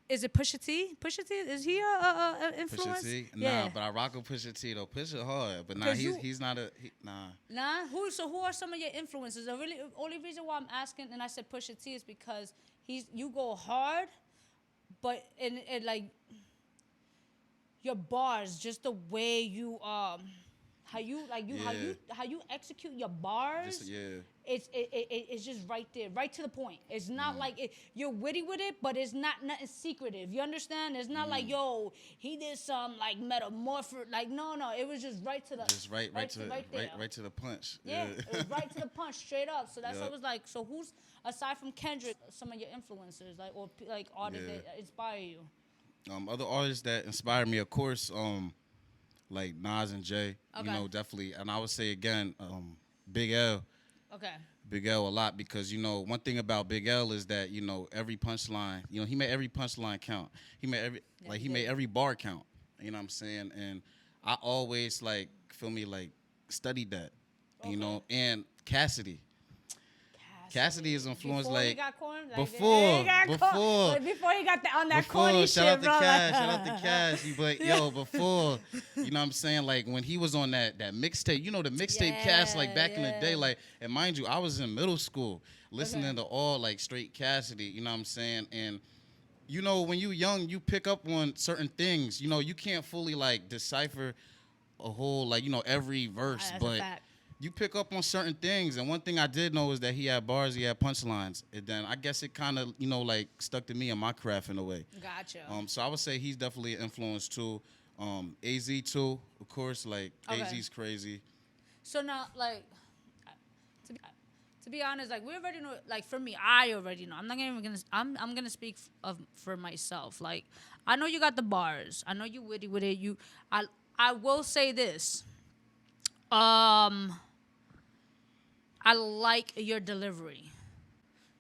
Is it Pusha T? Pusha T, is he a influence? Pusha T? Yeah. Nah, but I rock with Pusha T though. Pusha hard, but nah, he's not nah. Nah. Who are some of your influences? The only reason why I'm asking, and I said Pusha T, is because you go hard, but in like your bars, just the way you how you execute your bars. It's just right there, right to the point. It's not like you're witty with it, but it's not nothing secretive. You understand? It's not like, yo, he did some like metamorpho. Like no, it was just right to the. Just right to the punch. Yeah, it was right to the punch, straight up. So that's what I was like. So who's, aside from Kendrick, some of your influencers, like, or like artists that inspire you? Other artists that inspire me, of course, like Nas and Jay. Okay. You know, definitely. And I would say again, Big L. Okay. Big L a lot, because, you know, one thing about Big L is that, you know, every punchline, you know, he made every punchline count. He made every bar count. You know what I'm saying? And I always like, feel me, like studied that. You know, and Cassidy is influenced before like he got corn, like before before he got on that corny shout shit, out bro. shout out to Cash. But yo, before, you know what I'm saying, like when he was on that mixtape, you know, the mixtape Cash, like back in the day, like, and mind you, I was in middle school listening to all like straight Cassidy, you know what I'm saying? And you know, when you young, you pick up on certain things, you know, you can't fully like decipher a whole, like, you know, every verse, but you pick up on certain things. And one thing I did know is that he had bars, he had punchlines. And then I guess it kind of, you know, like stuck to me in my craft in a way. Gotcha. So I would say he's definitely an influence too. AZ too, of course, like AZ's crazy. So now, like, to be honest, like, we already know, like, for me, I already know. I'm not even gonna, I'm gonna speak for myself. Like, I know you got the bars. I know you witty with it. I will say this. I like your delivery.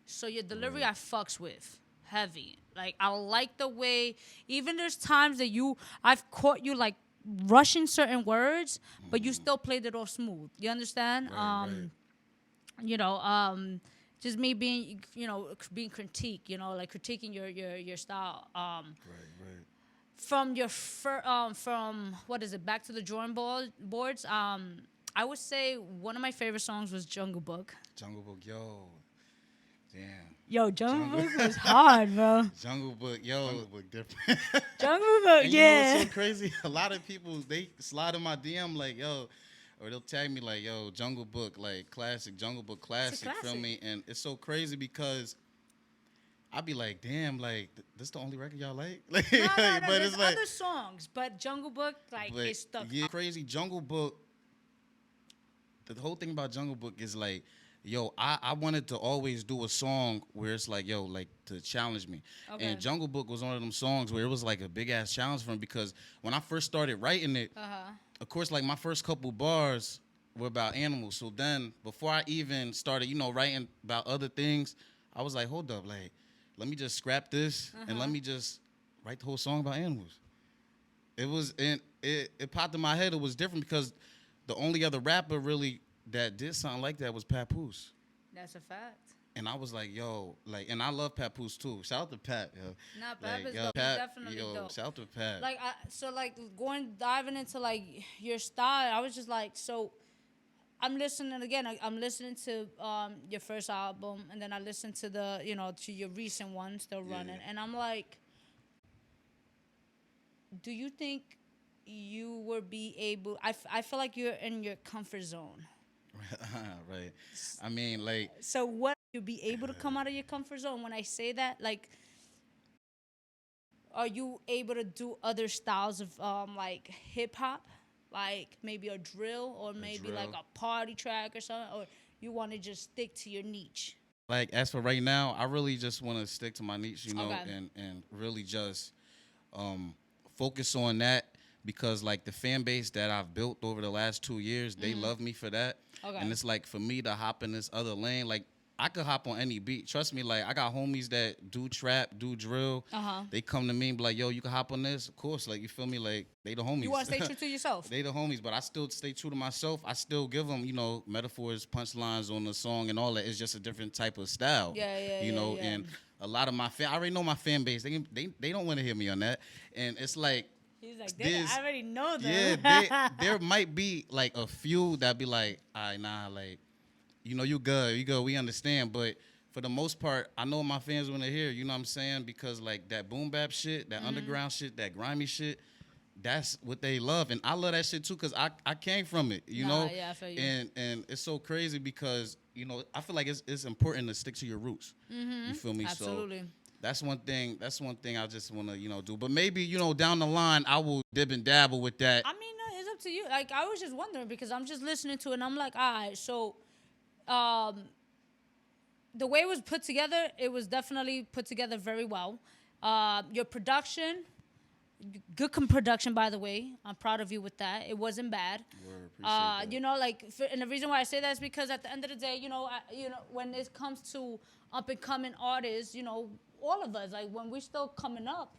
So your delivery I fucks with heavy. Like, I like the way, even there's times that I've caught you like rushing certain words, but you still played it off smooth. You understand? Right. You know, just me being, you know, being critique, you know, like critiquing your style. Right. From your from what is it? Back to the drawing boards. I would say one of my favorite songs was Jungle Book. Jungle Book, yo, damn. Yo, Jungle Book was hard, bro. Jungle Book different. Jungle Book, and yeah. You know what's so crazy? A lot of people, they slide in my DM like, yo, or they'll tag me like, yo, Jungle Book, like classic, Jungle Book classic, feel me? And it's so crazy because I be like, damn, like, this the only record y'all like? Like, no, but there's it's like other songs, but Jungle Book, like, it's stuck. Yeah, crazy. Jungle Book, the whole thing about Jungle Book is like yo, I wanted to always do a song where it's like, yo, like to challenge me. Okay. And Jungle Book was one of them songs where it was like a big ass challenge for me because when I first started writing it, of course, like my first couple bars were about animals. So then before I even started, you know, writing about other things, I was like, hold up, like, let me just scrap this and let me just write the whole song about animals. It was, and it popped in my head. It was different because the only other rapper really that did something like that was Papoose. That's a fact. And I was like, yo, like, and I love Papoose too. Shout out to Pat, yo. Nah, Pat like, is yo, dope. Pat, Definitely yo, dope. shout out to Pat. Like, diving into like your style, I was just like, so I'm listening again. I'm listening to your first album, and then I listened to to your recent one, Still Running, and I'm like, do you think you would be able? I feel like you're in your comfort zone. Right. I mean, like. So what, you be able to come out of your comfort zone? When I say that, like, are you able to do other styles of like hip hop, like maybe a drill or maybe like a party track or something, or you want to just stick to your niche? Like, as for right now, I really just want to stick to my niche, you know, and really just focus on that. Because, like, the fan base that I've built over the last 2 years, they love me for that. Okay. And it's, like, for me to hop in this other lane, like, I could hop on any beat. Trust me, like, I got homies that do trap, do drill. They come to me and be like, yo, you can hop on this? Of course, like, you feel me? Like, they the homies. You want to stay true to yourself? They the homies, but I still stay true to myself. I still give them, you know, metaphors, punchlines on the song and all that. It's just a different type of style. You know, and a lot of my I already know my fan base. They don't want to hear me on that. And it's like, he's like, I already know them. Yeah, there might be like a few that be like, all right, nah, like, you know, you good, we understand. But for the most part, I know my fans want to hear, you know what I'm saying? Because like that boom bap shit, that underground shit, that grimy shit, that's what they love. And I love that shit too because I came from it, you know? Yeah, I feel you. And it's so crazy because, you know, I feel like it's important to stick to your roots. You feel me? Absolutely. So, that's one thing I just want to, you know, do. But maybe, you know, down the line, I will dib and dabble with that. I mean, it's up to you. Like, I was just wondering because I'm just listening to it and I'm like, all right, so the way it was put together, it was definitely put together very well. Your production, good production, by the way. I'm proud of you with that. It wasn't bad. Appreciate that. You know, like, and the reason why I say that is because at the end of the day, you know, when it comes to up and coming artists, you know, all of us, like, when we're still coming up,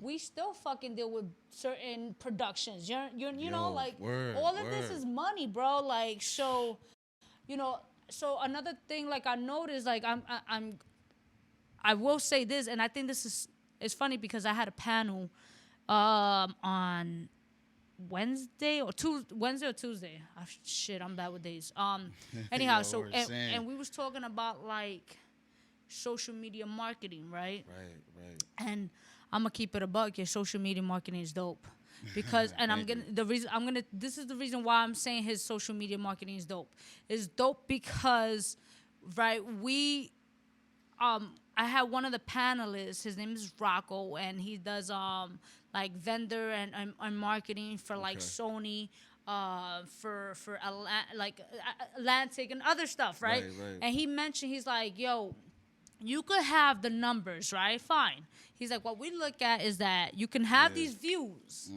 we still fucking deal with certain productions. You know, like, all of this is money, bro. Like, so, you know, so another thing, like, I noticed, like, I will say this, and I think this is funny because I had a panel on Wednesday or Tuesday. Shit, I'm bad with days. Anyhow, so and we was talking about like social media marketing, right? Right. And I'm gonna keep it a buck. Your social media marketing is dope. Because this is the reason why I'm saying his social media marketing is dope. It's dope because, right, I had one of the panelists, his name is Rocco, and he does like vendor and marketing for like Sony, for Atlantic and other stuff, right? And he mentioned, he's like, yo, you could have the numbers, right? Fine. He's like, what we look at is that you can have these views,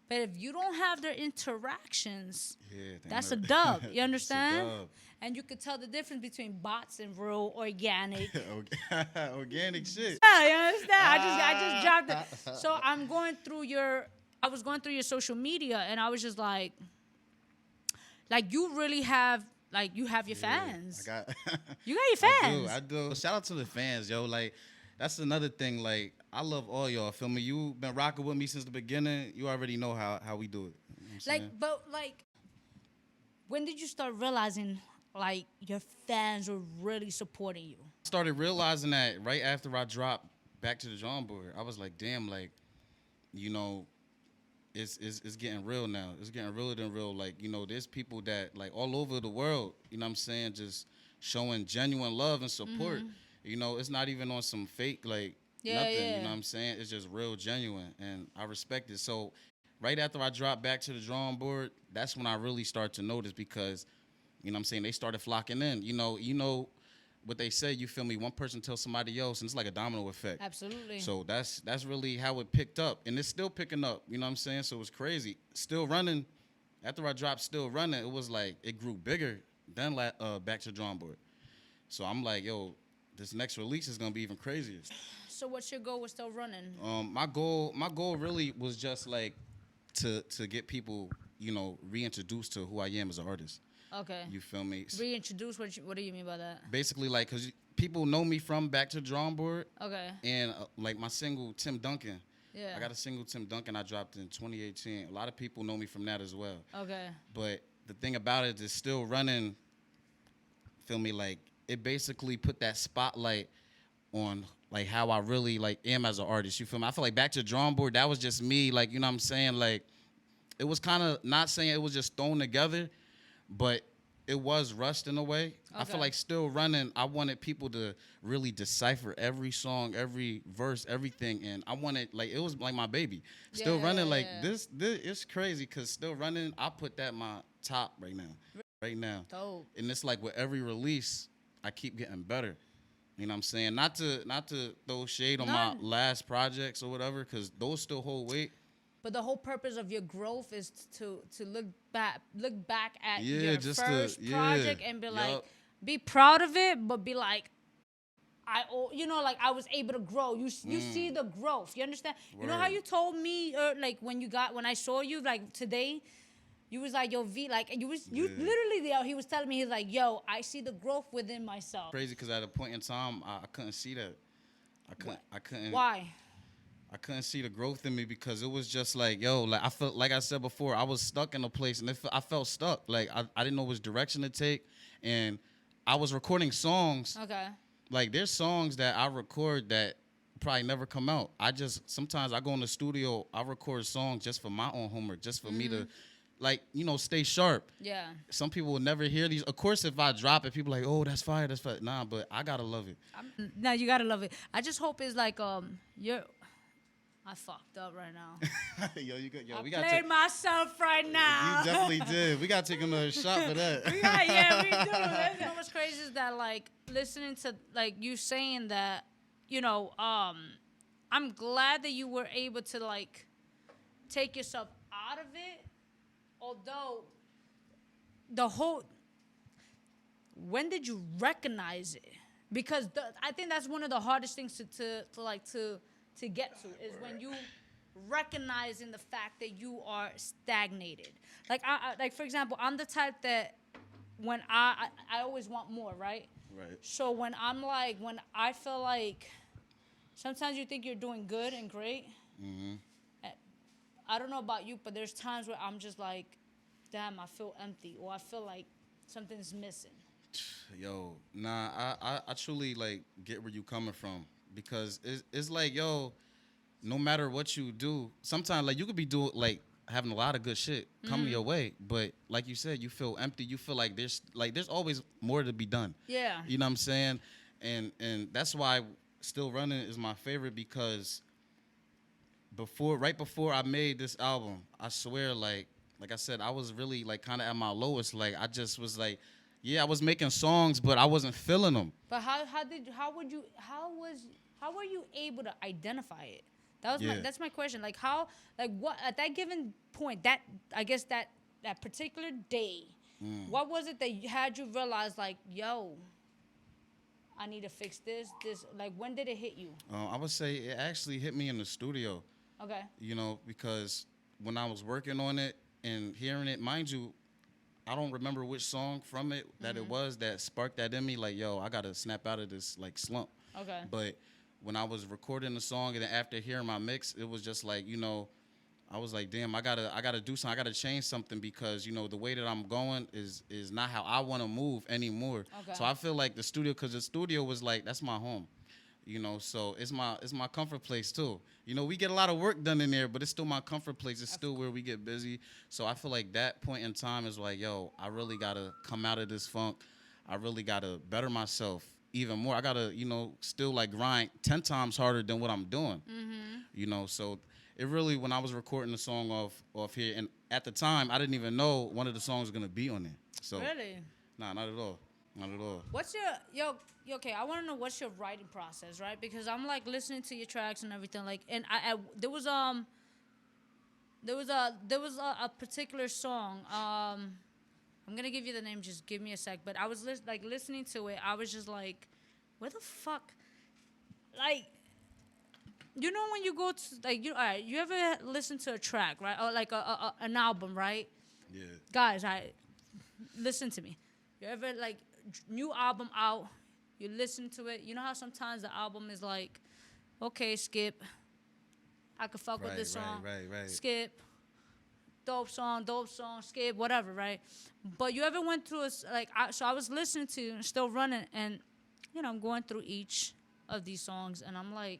but if you don't have their interactions, that's a dub. You understand? And you could tell the difference between bots and real organic. Organic shit. Yeah, you understand? I just dropped it. So I was going through your social media, and I was just like you really have. Like, you have your fans. You got your fans. I do. Shout out to the fans, yo. Like, that's another thing. Like, I love all y'all. Feel me? You been rocking with me since the beginning. You already know how we do it. You know like, when did you start realizing, like, your fans were really supporting you? I started realizing that right after I dropped Back to the Drawing Board. I was like, damn, like, you know, it's getting real now. It's getting realer than real. Like, you know, there's people that, like, all over the world, you know what I'm saying, just showing genuine love and support. You know, it's not even on some fake, like, nothing, you know what I'm saying? It's just real genuine, and I respect it. So right after I dropped Back to the Drawing Board, that's when I really start to notice because You know what I'm saying? They started flocking in. You know what they say, you feel me? One person tells somebody else, and it's like a domino effect. Absolutely. So that's really how it picked up, and it's still picking up. You know what I'm saying? So it's crazy. Still running. After I dropped Still Running, it was like it grew bigger than Back to the Drawing Board. So I'm like, yo, this next release is gonna be even crazier. So what's your goal with Still Running? My goal really was just like to get people, reintroduced to who I am as an artist. Okay. You feel me? Reintroduce, what do you mean by that? Basically, like, because people know me from Back to the Drawing Board. Okay. And, like, my single, Tim Duncan. Yeah. I got a single, Tim Duncan, I dropped in 2018. A lot of people know me from that as well. Okay. But the thing about it is Still Running, feel me, like, it basically put that spotlight on, like, how I really, like, am as an artist. You feel me? I feel like Back to the Drawing Board, that was just me. Like, you know what I'm saying? Like, it was kind of, not saying it was just thrown together, but it was rushed in a way. Okay. I feel like Still Running, I wanted people to really decipher every song, every verse, everything. And I wanted, like, it was like my baby. Still Running, like, this it's crazy because Still Running, I put that my top right now. Right now. Dope. And it's like with every release, I keep getting better. You know what I'm saying? Not to throw shade on my last projects or whatever, because those still hold weight. But the whole purpose of your growth is to look back at your first project and be like, be proud of it, but be like, I was able to grow. You see the growth. You understand? Word. You know how you told me, like when I saw you, like today, you was like, yo, V, like you literally there. He was telling me, he's like, yo, I see the growth within myself. Crazy, because at a point in time, I couldn't see that. I couldn't. Why? I couldn't see the growth in me because it was just like, yo, like I felt, like I said before, I was stuck in a place and I felt stuck. Like I didn't know which direction to take, and I was recording songs. Okay. Like there's songs that I record that probably never come out. Sometimes I go in the studio, I record songs just for my own homework, just for me to, like, stay sharp. Yeah. Some people will never hear these. Of course, if I drop it, people are like, oh, that's fire, that's fire. Nah, but I gotta love it. No, you gotta love it. I just hope it's like I fucked up right now. Yo, you good? Yo, I played myself right now. You definitely did. We gotta take another shot for that. We do. You know what's crazy is that, like, listening to, like, you saying that, I'm glad that you were able to, like, take yourself out of it. Although when did you recognize it? Because I think that's one of the hardest things to get to is when you recognizing the fact that you are stagnated. Like like for example, I'm the type that when I always want more, right? Right. So when I feel like sometimes you think you're doing good and great. Mm-hmm. I don't know about you, but there's times where I'm just like, damn, I feel empty, or I feel like something's missing. Yo, nah, I truly like get where you coming from. Because it's like, yo, no matter what you do, sometimes, like, you could be doing, like, having a lot of good shit coming your way, but like you said, you feel empty. You feel like there's always more to be done. Yeah. You know what I'm saying? And that's why Still Running is my favorite, because right before I made this album, I swear, like I said, I was really, like, kind of at my lowest. Like, I just was like, yeah, I was making songs, but I wasn't feeling them. But how were you able to identify it? That's my question. Like what at that given point, that I guess that particular day, what was it that had you realize, like, yo, I need to fix this? Like, when did it hit you? I would say it actually hit me in the studio. Okay. Because when I was working on it and hearing it, mind you, I don't remember which song from it that it was that sparked that in me. Like, yo, I gotta snap out of this, like, slump. Okay. But when I was recording the song and then after hearing my mix, it was just like, I was like, damn, I gotta do something. I gotta change something, because the way that I'm going is not how I want to move anymore. Okay. So I feel like the studio was like, that's my home. So it's my comfort place too. We get a lot of work done in there, but it's still my comfort place. It's still where we get busy. So I feel like that point in time is like, yo, I really gotta come out of this funk. I really gotta better myself even more. I gotta, still, like, grind 10 times harder than what I'm doing. Mm-hmm. So it really, when I was recording the song off here, and at the time I didn't even know one of the songs was gonna be on there. So really, Nah, not at all. Not at all. What's your okay? I want to know what's your writing process, right? Because I'm like listening to your tracks and everything, like, and there was a particular song. I'm gonna give you the name. Just give me a sec. But I was listening to it. I was just like, where the fuck, like. You know when you go to like all right, you ever listen to a track, right, or like an album, right? Yeah. Guys, listen to me. You ever like new album out, you listen to it. You know how sometimes the album is like, okay, skip. I could fuck with this song. Right. Skip. Dope song, skip, whatever, right? But you ever went through so I was listening to Still Running, and I'm going through each of these songs, and I'm like,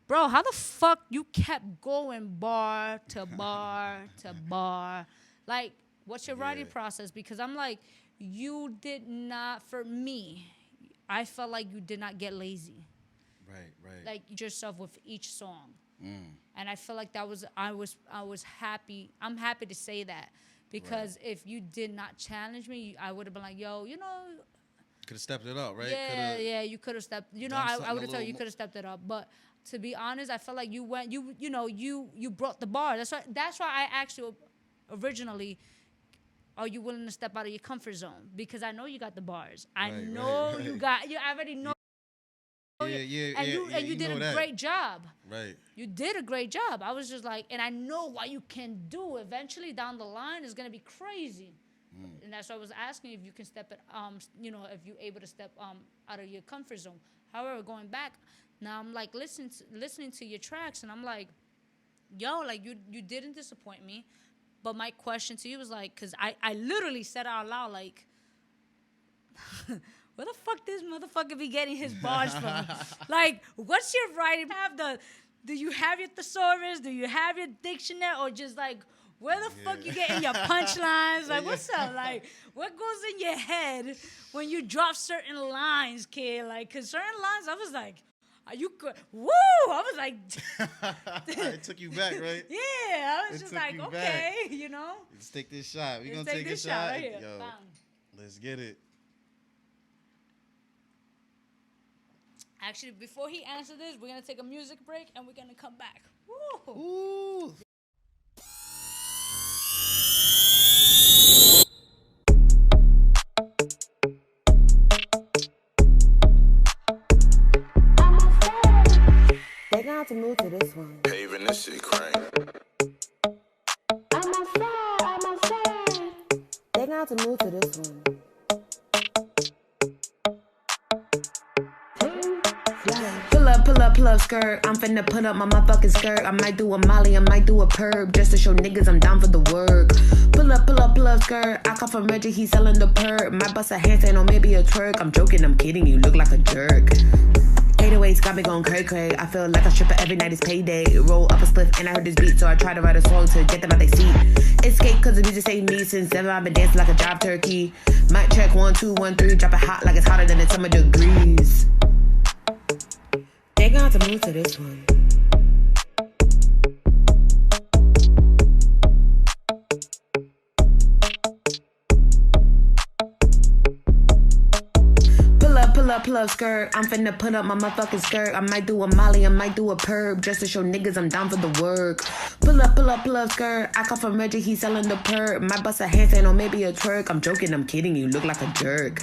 bro, how the fuck you kept going bar to bar to bar? Like, what's your writing process? Because I'm like, you did not, for me, I felt like you did not get lazy. Right. Like yourself with each song. Mm. And I feel like I was happy. I'm happy to say that. Because if you did not challenge me, I would have been like, yo, could have stepped it up, right? Yeah, you could have stepped. I would have told you could have stepped it up. But to be honest, I felt like you went. You brought the bar. That's why I asked you originally. Are you willing to step out of your comfort zone? Because I know you got the bars. I know you got. You already know. Yeah. And you did a great job. Right. You did a great job. I was just like, and I know what you can do. Eventually, down the line, is gonna be crazy. And that's why I was asking if you can step it, if you're able to step out of your comfort zone. However, going back, now I'm like listening to your tracks, and I'm like, yo, like you didn't disappoint me. But my question to you was like, because I literally said out loud, like, where the fuck this motherfucker be getting his bars from? Like, what's your writing? Do you have your thesaurus? Do you have your dictionary? Or just like, where the fuck you getting your punchlines? Like, what's up? Like, what goes in your head when you drop certain lines, kid? Like, because certain lines, I was like, you could, woo! I was like, it took you back, right? Yeah, I was just like, okay, Let's take this shot. We're going to take a shot. Right here. Yo, let's get it. Actually, before he answers this, we're going to take a music break, and we're going to come back. Woo! Ooh. They got to move to this one. Paving the city crane. I'm outside. They got to move to this one. Pull up, skirt. I'm finna put up my motherfucking skirt. I might do a molly, I might do a perb, just to show niggas I'm down for the work. Pull up, skirt. I call from Reggie, he selling the perb. Might bust a handstand or maybe a twerk. I'm joking, I'm kidding, you look like a jerk. 808s got me going cray. I feel like a stripper every night is payday. Roll up a spliff and I heard this beat, so I try to write a song to get them out they seat. Escape cause the music saved me since 7. I've been dancing like a job turkey. Mic check 1 2 1 3, drop it hot like it's hotter than the summer degrees. They got to move to this one. Pull up, skirt. I'm finna put up my motherfucking skirt. I might do a molly, I might do a perb, just to show niggas I'm down for the work. Pull up, skirt. I call from Reggie, he selling the perb. Might bust a handstand or maybe a twerk. I'm joking, I'm kidding, you look like a jerk.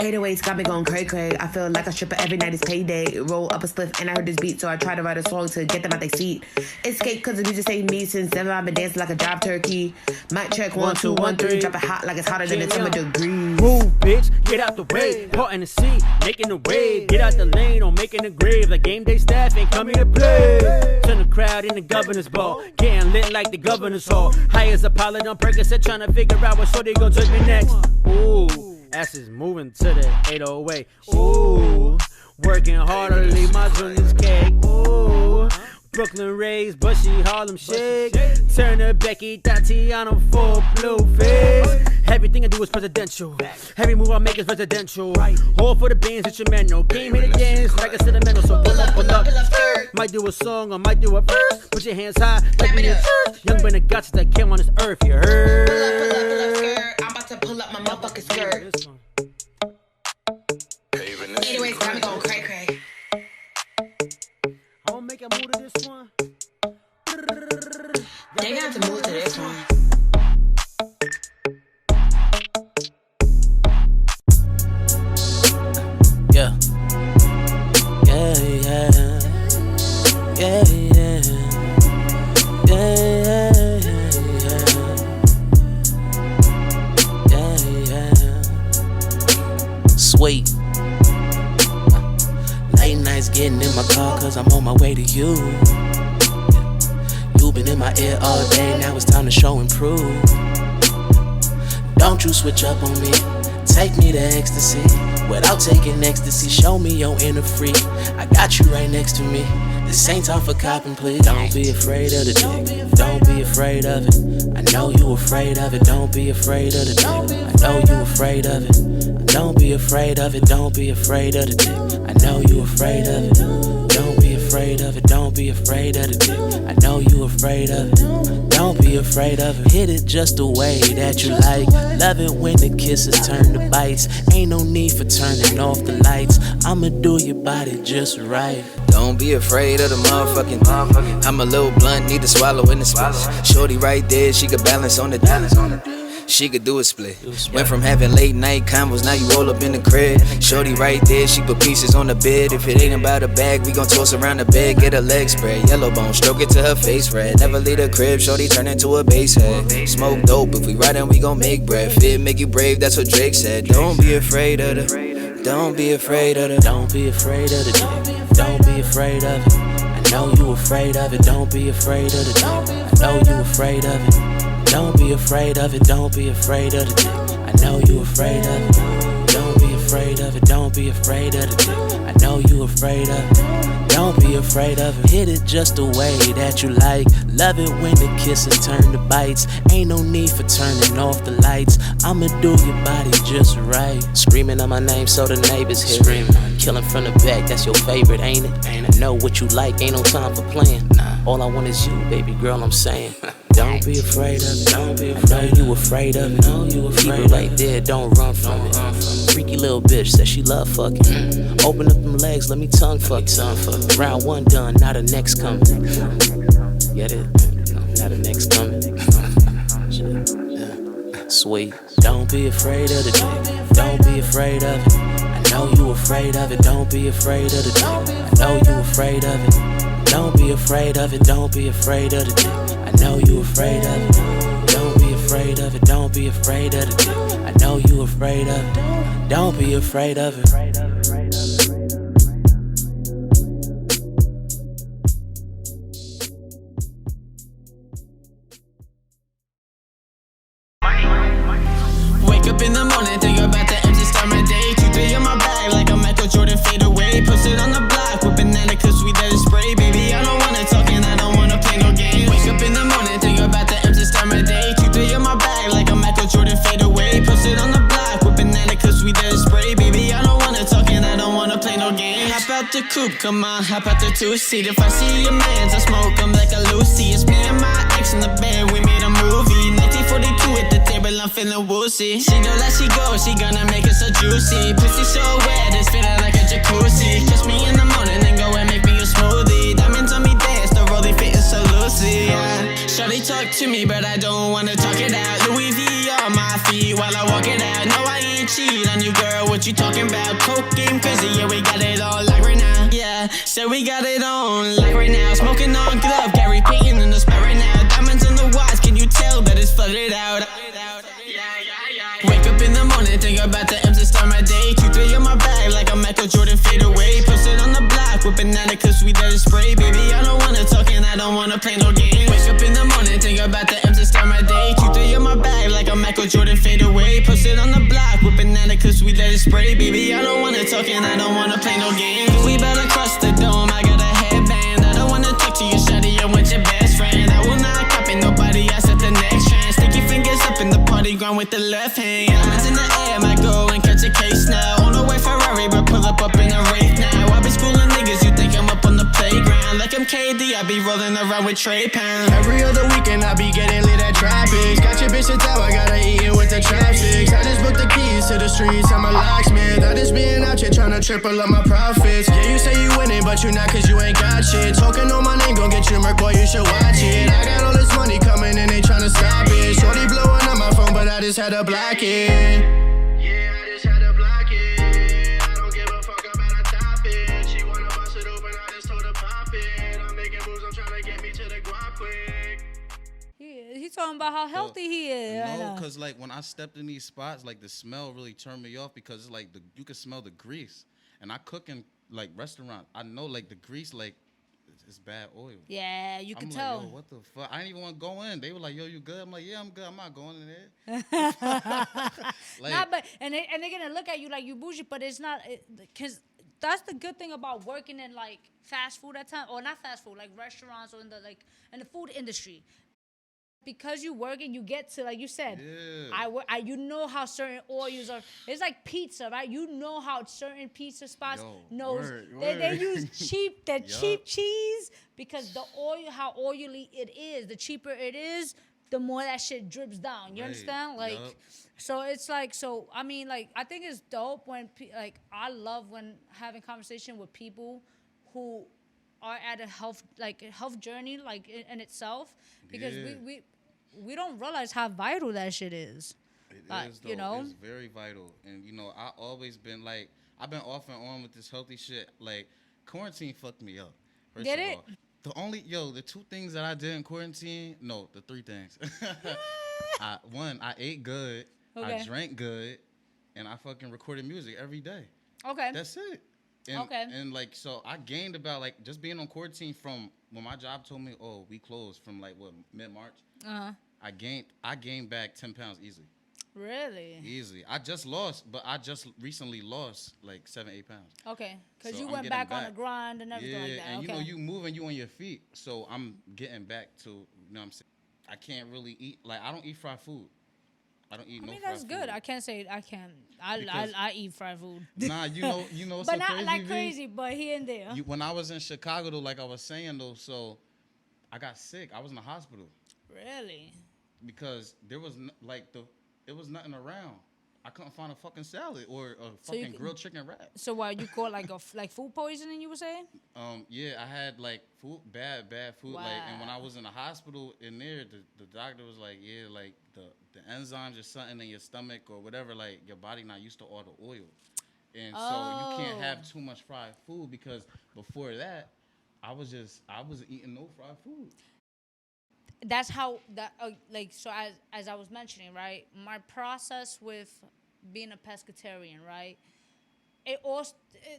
808s got me going cray. I feel like a stripper every night is payday. Roll up a spliff and I heard this beat, so I try to write a song to get them out they seat. Escape cause the music saved me since 7. I've been dancing like a job turkey. Mic check 1 2 1 3, drop it hot like it's hotter than the summer degrees. Move, bitch, get out the way. Part in the seat, making the wave. Get out the lane or making the grave. Like game day staff ain't coming to play. Turn the crowd in the governor's ball, getting lit like the governor's hall. High as a pilot on Percocet, trying to figure out what show they gon' take me next. Ooh. Ass is moving to the 808. Ooh, working hard to leave my Julius cake. Ooh, Brooklyn raised, but she Harlem shake. Turner, Becky, Tatiana, full blue face. Everything I do is presidential. Every move I make is residential. All for the bands, instrumental. Came here to dance like a sentimental. So pull up. Might do a song or might do a verse. Put your hands high like me in church. Young Renegades that came on this earth, you heard? Pull up, skirt. I'm about to pull up my my motherfucking skirt. Anyways, got me going cray cray. I'm gonna make a move to this one. They got to move to this one. Yeah. Yeah, yeah. Yeah, yeah. Yeah, yeah, yeah. Sweet. Late nights getting in my car cause I'm on my way to you. You've been in my ear all day, now it's time to show and prove. Don't you switch up on me, take me to ecstasy. Without taking ecstasy, show me your inner freak. I got you right next to me. This ain't time for copping, please. Don't be afraid of the dick. Don't be afraid of it. I know you afraid of it. Don't be afraid of the dick. I know you afraid of it. Don't be afraid of it. Don't be afraid of the dick. I know you afraid of it. Don't be afraid of it. Don't be afraid of the dick. I know you afraid of it. Don't be afraid of it. Hit it just the way that you like. Love it when the kisses turn to bites. Ain't no need for turning off the lights. I'ma do your body just right. Don't be afraid of the motherfucking thing. I'm a little blunt, need to swallow in the space. Shorty right there, she could balance on the balance. She could do a split. Went from having late night combos, now you roll up in the crib. Shorty right there, she put pieces on the bed. If it ain't about a bag, we gon' toss around the bed. Get her legs spread, yellow bone, stroke it to her face red. Never leave the crib, shorty turn into a bass head. Smoke dope, if we riding, we gon' make bread. Fit make you brave, that's what Drake said. Don't be afraid of the. Don't be afraid of the. Don't be afraid of the dick. Don't be afraid of it. I know you afraid of it. Don't be afraid of the dick. I know you afraid of it. Don't be afraid of it. Don't be afraid of the dick. I know you afraid of it. Don't be afraid of it. Don't be afraid of the dick. I know you afraid of it. Don't be afraid of it. Hit it just the way that you like. Love it when the kisses turn to bites. Ain't no need for turning off the lights. I'ma do your body just right. Screaming on my name so the neighbors hear it. Killing from the back, that's your favorite, ain't it? I know what you like, ain't no time for playing. All I want is you, baby girl, I'm saying. Don't be afraid of it. Don't be afraid. I know you afraid of it. Know you afraid. Keep it right there, don't run from it. Freaky little bitch says she love fucking. Open up them legs, let me tongue fuck. Round one done, now the next coming. Get it? Now the next coming. Sweet. Don't be afraid of the dick. Don't be afraid of it. I know you afraid of it. Don't be afraid of the dick. I know you afraid of it. Don't be afraid of it. Don't be afraid of the dick. I know you afraid of it. Don't be afraid of it. Don't be afraid of the dick. I know you afraid of it. Don't be afraid of it. Wake up in the morning, think about the M's and start my day. 2-3 in my bag, like a Michael Jordan fade away. Push it on the block with banana, cause we let it spray. Baby, I don't wanna talk and I don't wanna play no games. Wake up in the morning, think about the M's and start my day. 2-3 in my bag, like a Michael Jordan fade away. Push it on the block with banana, cause we let it spray. Baby, I don't wanna talk and I don't wanna play no games. Hop out the coupe, come on, hop out the two-seat. If I see your mans, I smoke them like a Lucy. It's me and my ex in the bed, we made a movie. 1942 at the table, I'm feeling woozy. She know that she go, she gonna make it so juicy. Pussy so wet, it's feeling like a jacuzzi. Catch me in the morning and go and make me a smoothie. Diamonds on me dance, the rollie fitting so loosey, yeah. Shawty talk to me, but I don't wanna talk it out. Louis V on my feet while I walk it out. No, I ain't cheat on you, girl, what you talking about? Cocaine crazy, yeah, we got it all like right now. Yeah, so we got it on like right now. Smoking on glove, Gary Payton in the spot right now. Diamonds on the watch, can you tell that it's flooded out? Wake up in the morning, think about the M's and start my day. 2-3 in my bag, like a Michael Jordan fade away. Post it on the block with banana, cause we let it spray. Baby, I don't wanna talk and I don't wanna play no games. Wake up in the morning, think about the M's and start my day. 2-3 in my bag, like a Michael Jordan fade away. Post it on the block with banana, cause we let it spray. Baby, I don't wanna talk and I don't wanna play no games. We better cross the dome, I got a headband. I don't wanna talk to you, shawty, I want your best friend. I will not copy nobody else at the next trend. Sticky fingers up in the party ground with the left hand. Diamonds in the air, might go and catch a case now. On the way Ferrari, but pull up in a Wraith now. I been schooling niggas, you think I'm up on the playground. Like I'm KD Trendy, I be rolling around with Trey Pound. Every other weekend, I be getting lit at tropics. Got your bitch to tell, I gotta eat it with the chopsticks. I just booked the keys to the streets, I'm a locksmith. I just been out here tryna triple up my profits. Yeah, you say you winning, but you not cause you ain't got shit. Talking on my name, gon' get you murk, boy, you should watch it. I got all this money coming and they tryna stop it. Shorty blowing up my phone, but I just had to block it. Yeah, I just had to block it. I don't give a fuck about a topic. She wanna bust it open, I just told her pop it. I'm making moves, I'm tryna get me to the guap quick. He's talking about how healthy he is. No, because like when I stepped in these spots, like the smell really turned me off because it's like you can smell the grease. And I cook in like restaurants. I know like the grease, like it's bad oil. Yeah, you can I'm tell. like, yo, what the fuck? I didn't even want to go in. They were like, yo, you good? I'm like, yeah, I'm good. I'm not going in there. Like, nah, but and they're gonna look at you like you bougie, but it's not, because that's the good thing about working in like fast food at times, or not fast food, like restaurants or in the food industry. Because you work and you get to, like you said, yeah. You know how certain oils are. It's like pizza, right? You know how certain pizza spots they use cheap cheap cheese because the oil, how oily it is. The cheaper it is, the more that shit drips down. You understand? Like, so it's like, so I mean, like I think it's dope when like I love when having conversation with people who are at a health journey like in itself, because we don't realize how vital that shit is. It is, though. You know, it's very vital. And you know, I always been like, I've been off and on with this healthy shit. Like quarantine fucked me up. First Did of it? all. The two things that I did in quarantine, the three things. I ate good, I drank good, and I fucking recorded music every day. Okay. That's it. And like, so I gained about like just being on quarantine from when my job told me, oh, we closed from like mid-March. I gained back 10 pounds easily. Really? Easily. I just recently lost like 7-8 pounds. Okay, because you went back on the grind and everything like that. And you know, you moving, you on your feet, so I'm getting back to, you know what I'm saying? I can't really eat, like I don't eat fried food. I don't eat no fried food. I mean, that's good. I can't say I can. I eat fried food. Nah, you know what's but so not crazy, like crazy, but here and there. When I was in Chicago, though, like I was saying, though, so I got sick. I was in the hospital. Really? Because there was there was nothing around. I couldn't find a fucking salad or a fucking grilled chicken wrap. So what, you caught like like food poisoning, you were saying? Yeah, I had like bad food. Wow. Like, and when I was in the hospital in there, the doctor was like, yeah, like the enzymes or something in your stomach or whatever, like your body not used to all the oil. And so you can't have too much fried food, because before that, I was eating no fried food. That's how so as I was mentioning, right, my process with being a pescatarian, right,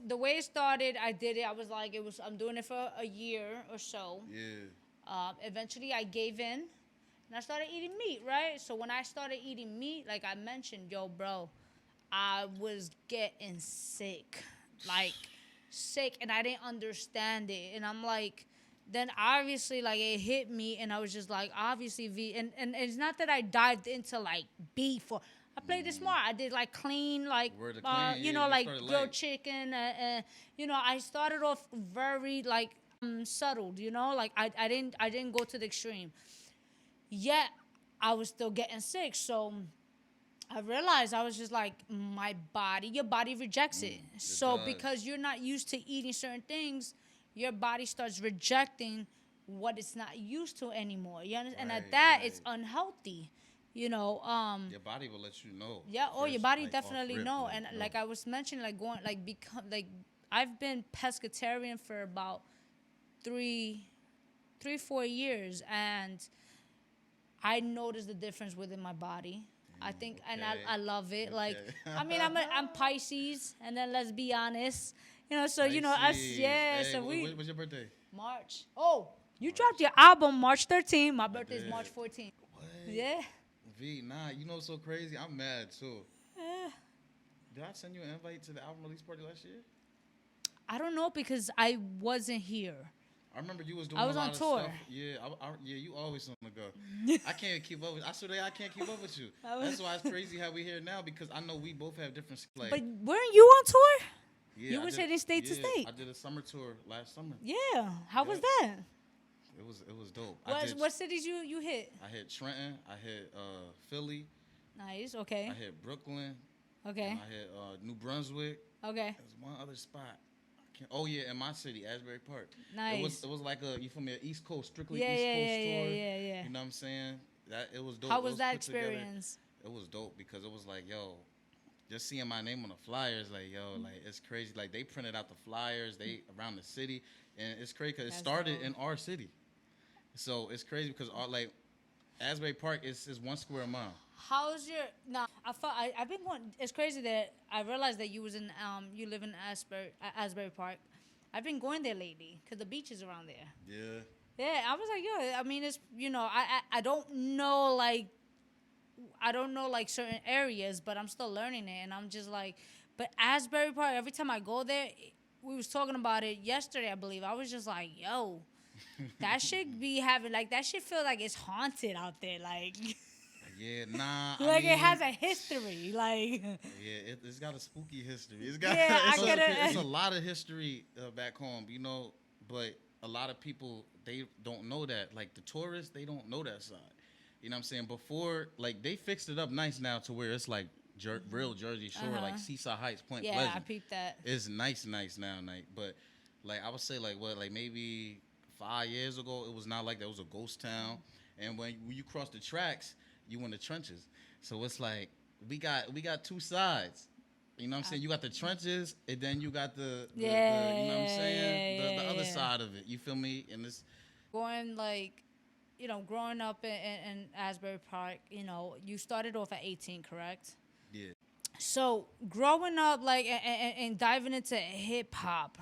the way it started, I did it, I'm doing it for a year or so. Yeah. Eventually I gave in and I started eating meat, right? So when I started eating meat, like I mentioned, yo, bro, I was getting sick, and I didn't understand it. And I'm like, then obviously, like, it hit me, and I was just like, obviously, and it's not that I dived into, like, beef, or I played it smart. I did, like, clean, like, grilled chicken, you know, I started off very, like, subtle, you know, like, I didn't go to the extreme. Yet, I was still getting sick, so I realized, I was just like, your body rejects it. So, because you're not used to eating certain things, your body starts rejecting what it's not used to anymore. You understand? And at that, it's unhealthy. You know, your body will let you know. Yeah, your body definitely know. And like I was mentioning, I've been pescatarian for about 3-4 years, and I noticed the difference within my body. I think, and I love it. Like, I mean, I'm Pisces, and then let's be honest. You know, so, you know, us, yeah. Hey, so when's your birthday? March. Oh, you dropped your album March 13th. My birthday is March 14th. What? Yeah. V, you know what's so crazy? I'm mad, too. Did I send you an invite to the album release party last year? I don't know, because I wasn't here. I remember you was doing I was on tour. Stuff. Yeah, you always on the go. I can't keep up with. I swear I can't keep up with you. That's why it's crazy how we here now, because I know we both have different. Like, but weren't you on tour? Yeah, you was hitting state to state. I did a summer tour last summer. Yeah, how was that? It was dope. What cities you hit? I hit Trenton. I hit Philly. Nice. Okay. I hit Brooklyn. Okay. And I hit New Brunswick. Okay. There's one other spot. Oh yeah, in my city, Asbury Park. Nice. It was like a, you feel me, an East Coast, strictly East Coast tour. Yeah. You know what I'm saying? That it was dope. How was that experience? It was dope because it was like, yo, just seeing my name on the flyers, like, yo, like it's crazy. Like they printed out the flyers, they around the city, and it's crazy because it started in our city. So it's crazy because like Asbury Park is 1 square mile. How's your I've been going. It's crazy that I realized that you was in you live in Asbury Park. I've been going there lately because the beach is around there. Yeah. Yeah, I was like, yo, I mean, it's, you know, I don't know like certain areas, but I'm still learning it, and I'm just like, but Asbury Park. Every time I go there, we was talking about it yesterday, I believe. I was just like, yo, that shit be having like that shit feel like it's haunted out there, like. Yeah, nah. Like, I mean, it has a history, like. Yeah, it's got a spooky history. It's got. Yeah, it's a lot of history back home, you know. But a lot of people, they don't know that. Like the tourists, they don't know that side. You know what I'm saying? Before, like they fixed it up nice now to where it's like real Jersey Shore, like Seaside Heights, Point Pleasant. Yeah, I peeped that. It's nice now, like. But like I would say, like like maybe 5 years ago, it was not like that. It was a ghost town, and when you cross the tracks, you in the trenches. So it's like we got 2 sides. You know what I'm saying? You got the trenches, and then you got the you know what I'm saying? The other side of it. You feel me? And this going like, you know, growing up in Asbury Park, you know, you started off at 18, correct? Yeah. So growing up like and diving into hip hop.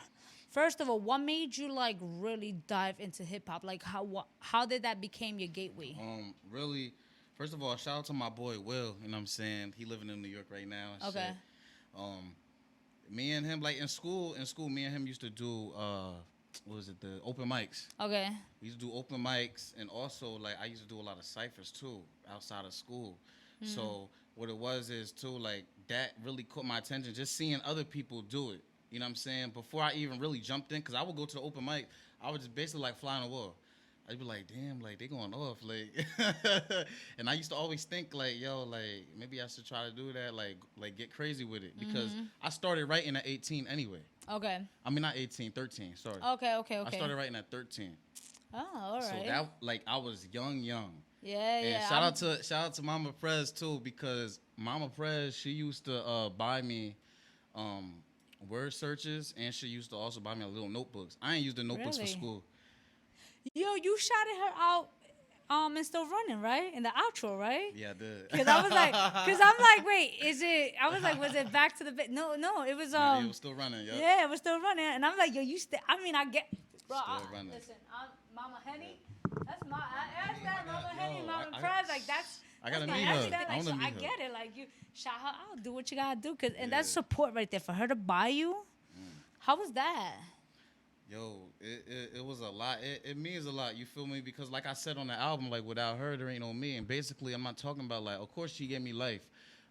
First of all, what made you like really dive into hip hop? Like how did that become your gateway? Really, first of all, shout out to my boy Will. You know what I'm saying? He living in New York right now. And okay. Shit. Me and him, like in school, me and him used to do what was it, the open mics. Okay. We used to do open mics, and also like I used to do a lot of ciphers too outside of school. Mm-hmm. So what it was is too, like that really caught my attention, just seeing other people do it. You know what I'm saying? Before I even really jumped in, because I would go to the open mic, I would just basically like fly on the wall. I'd be like, damn, like they going off, like. And I used to always think like, yo, like maybe I should try to do that, like get crazy with it, because I started writing at 18 anyway. Okay. I mean, not 18, 13. Sorry. Okay. I started writing at 13. Oh, all right. So that, like, I was young. Yeah. And shout out to Mama Prez too, because Mama Prez, she used to buy me word searches, and she used to also buy me little notebooks. I ain't used the notebooks for school. Yo, you shouted her out and Still Running, right? In the outro, right? Yeah, I did. Because I'm like, wait, is it? I was like, was it Back to the Bit? No, it was it was Still Running. Yep. Yeah, it was Still Running, and I'm like, yo, you still. I mean, I get, bro. Running. Listen, Mama Henny, that's my. I asked that Mama Henny, Mama Prez, like that's. I gotta meet her. Like, so I get it. Like you shout her out, do what you gotta do, and that's support right there for her to buy you. How was that? Yo, it was a lot. It means a lot. You feel me? Because like I said on the album, like without her, there ain't no me. And basically, I'm not talking about like, of course she gave me life,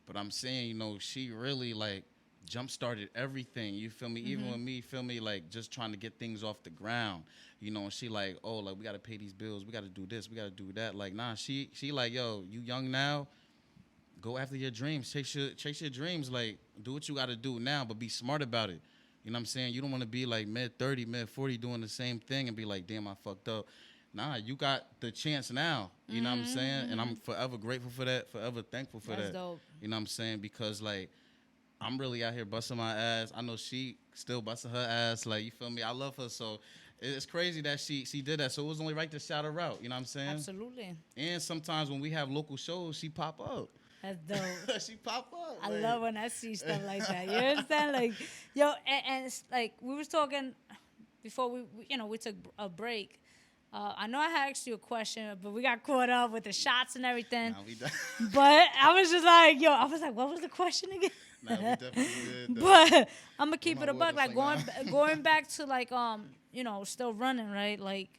but I'm saying, you know, she really like jump started everything. You feel me? Even with me, feel me, like just trying to get things off the ground. You know, and she like, oh, like we gotta pay these bills, we gotta do this, we gotta do that. Like, nah, she like, yo, you young now, go after your dreams, chase your dreams. Like, do what you gotta do now, but be smart about it. You know what I'm saying? You don't want to be like mid-30, mid-40 doing the same thing and be like, damn, I fucked up. Nah, you got the chance now. You know what I'm saying? And I'm forever grateful for that, forever thankful for that. That's dope. You know what I'm saying? Because, like, I'm really out here busting my ass. I know she still busting her ass. Like, you feel me? I love her. So it's crazy that she did that. So it was only right to shout her out. You know what I'm saying? Absolutely. And sometimes when we have local shows, she pop up. That's dope. She pop up. I love when I see stuff like that. You understand? Like, yo, and it's like we was talking before we took a break. I know I had asked you a question, but we got caught up with the shots and everything. Nah, we done. But I was just like, yo, what was the question again? Nah, we definitely did. But I'm gonna keep it a buck. Like going back to like Still Running, right? Like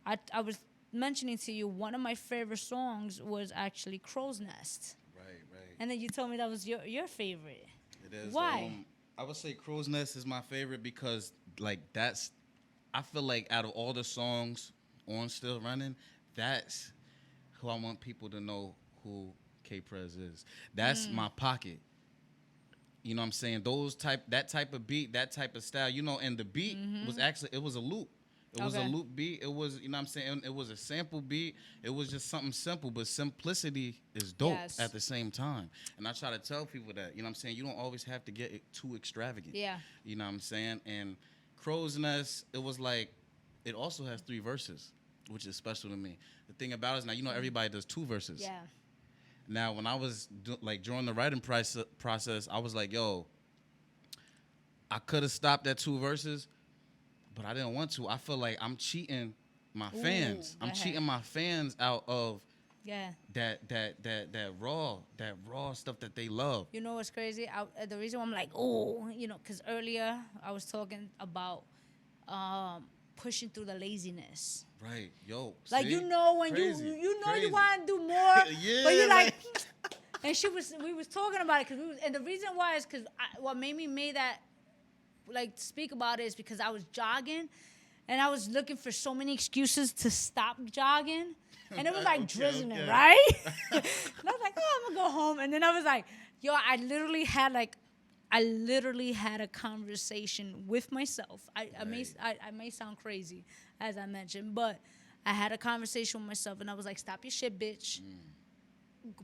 I was mentioning to you, one of my favorite songs was actually Crow's Nest. Right. And then you told me that was your favorite. It is. Why? I would say Crow's Nest is my favorite because, like, I feel like out of all the songs, on still running, that's who I want people to know who K-Prez is. That's my pocket. You know what I'm saying? That type of beat, that type of style, you know, and the beat was actually, it was a loop. It was a loop beat. It was, you know what I'm saying? It was a sample beat. It was just something simple, but simplicity is dope at the same time. And I try to tell people that, you know what I'm saying? You don't always have to get it too extravagant. Yeah. You know what I'm saying? And Crow's Nest, it was like, it also has 3 verses, which is special to me. The thing about it is now, you know, everybody does 2 verses. Yeah. Now, when I was during the writing process, I was like, yo, I could have stopped at 2 verses, but I didn't want to. I feel like I'm cheating my fans. I'm cheating my fans out of that raw stuff that they love. You know what's crazy? The reason why I'm like, oh, you know, because earlier I was talking about pushing through the laziness. Right, yo. Like, see? you know, when Crazy. you know Crazy. you want to do more, Yeah, but you're like, and we was talking about it and the reason why is because what made me speak about it is because I was jogging, and I was looking for so many excuses to stop jogging, and it was like drizzling, right? And I was like, oh, I'm gonna go home, and then I was like, yo, I literally had a conversation with myself. I may sound crazy, as I mentioned, but I had a conversation with myself, and I was like, stop your shit, bitch.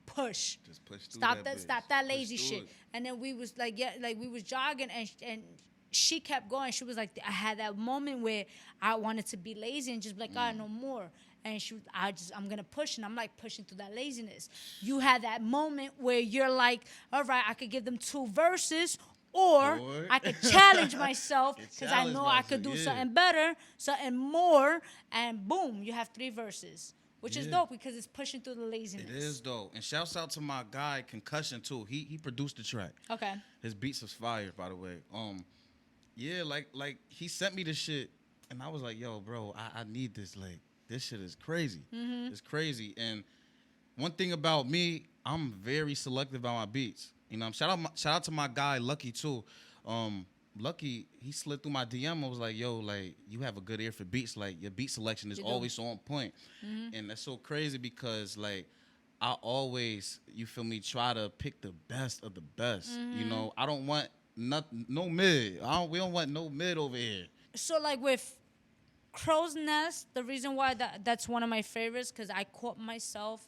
Push. Just push through Stop that lazy shit. And then we was like, we was jogging, and she kept going. She was like, I had that moment where I wanted to be lazy and just be like, no more. And I'm gonna push, and I'm like pushing through that laziness. You had that moment where you're like, all right, I could give them 2 verses, or I could challenge myself because I know I could do something better, something more, and boom, you have 3 verses, which is dope because it's pushing through the laziness. It is dope. And shouts out to my guy Concussion too. He produced the track. Okay. His beats was fire, by the way. Yeah, like he sent me this shit, and I was like, yo, bro, I need this. Like, this shit is crazy. It's crazy. And one thing about me, I'm very selective about my beats. You know, shout out to my guy Lucky too. Lucky, he slid through my DM and was like, yo, like, you have a good ear for beats. Like, your beat selection is always on point. And that's so crazy because, like, I always, you feel me, try to pick the best of the best. You know, I don't want no mid. We don't want no mid over here. So, like, with Crow's Nest, the reason why that's one of my favorites, because I caught myself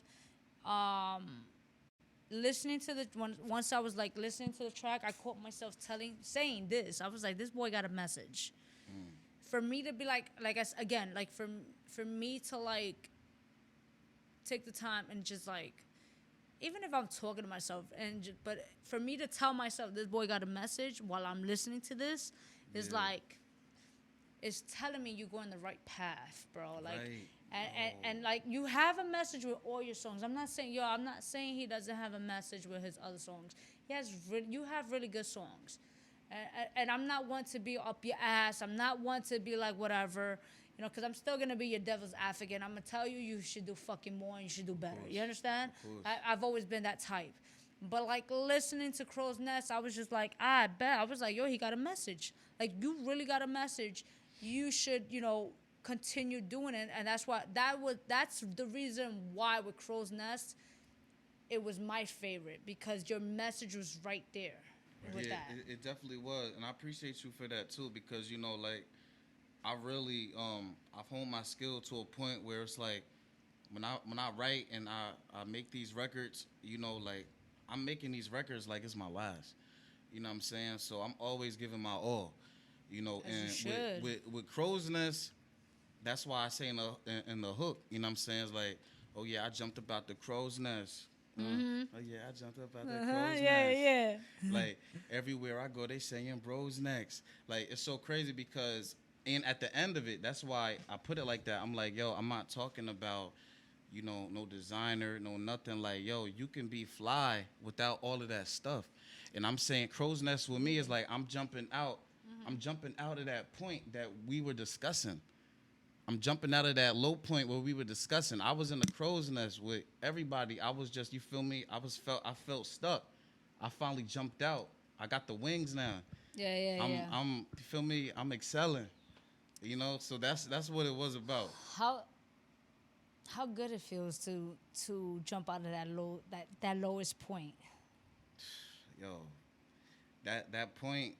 listening to once I was like listening to the track, I caught myself saying this. I was like, this boy got a message. For me to be like for me to like take the time and just like, even if I'm talking to myself but for me to tell myself this boy got a message while I'm listening to this is like, it's telling me you're going the right path, bro. Like, and like, you have a message with all your songs. I'm not saying he doesn't have a message with his other songs. You have really good songs. And I'm not one to be up your ass. I'm not one to be like whatever, you know, because I'm still going to be your devil's advocate. I'm going to tell you should do fucking more and you should do better. You understand? I've always been that type. But, like, listening to Crow's Nest, I was just like, I bet. I was like, yo, he got a message. Like, you really got a message. You should, you know, continue doing it. And that's the reason why with Crow's Nest, it was my favorite, because your message was right there. With that. It definitely was. And I appreciate you for that too, because, you know, like, I really I've honed my skill to a point where it's like, when I write and I make these records, you know, like, I'm making these records like it's my last. You know what I'm saying? So I'm always giving my all. You know, and with Crow's Nest, that's why I say in the hook, you know what I'm saying? It's like, oh yeah, I jumped up out the Crow's Nest. Oh yeah, I jumped up out the Crow's Nest. Yeah. Like, everywhere I go, they saying bro's next. Like, it's so crazy because, and at the end of it, that's why I put it like that. I'm like, yo, I'm not talking about, you know, no designer, no nothing. Like, yo, you can be fly without all of that stuff. And I'm saying Crow's Nest with me is like, I'm jumping out. I'm jumping out of that point that we were discussing. I'm jumping out of that low point where we were discussing. I was in the Crow's Nest with everybody. I was just, you feel me? I felt stuck. I finally jumped out. I got the wings now. Yeah. You feel me? I'm excelling. You know, so that's what it was about. How good it feels to jump out of that lowest point. Yo, that point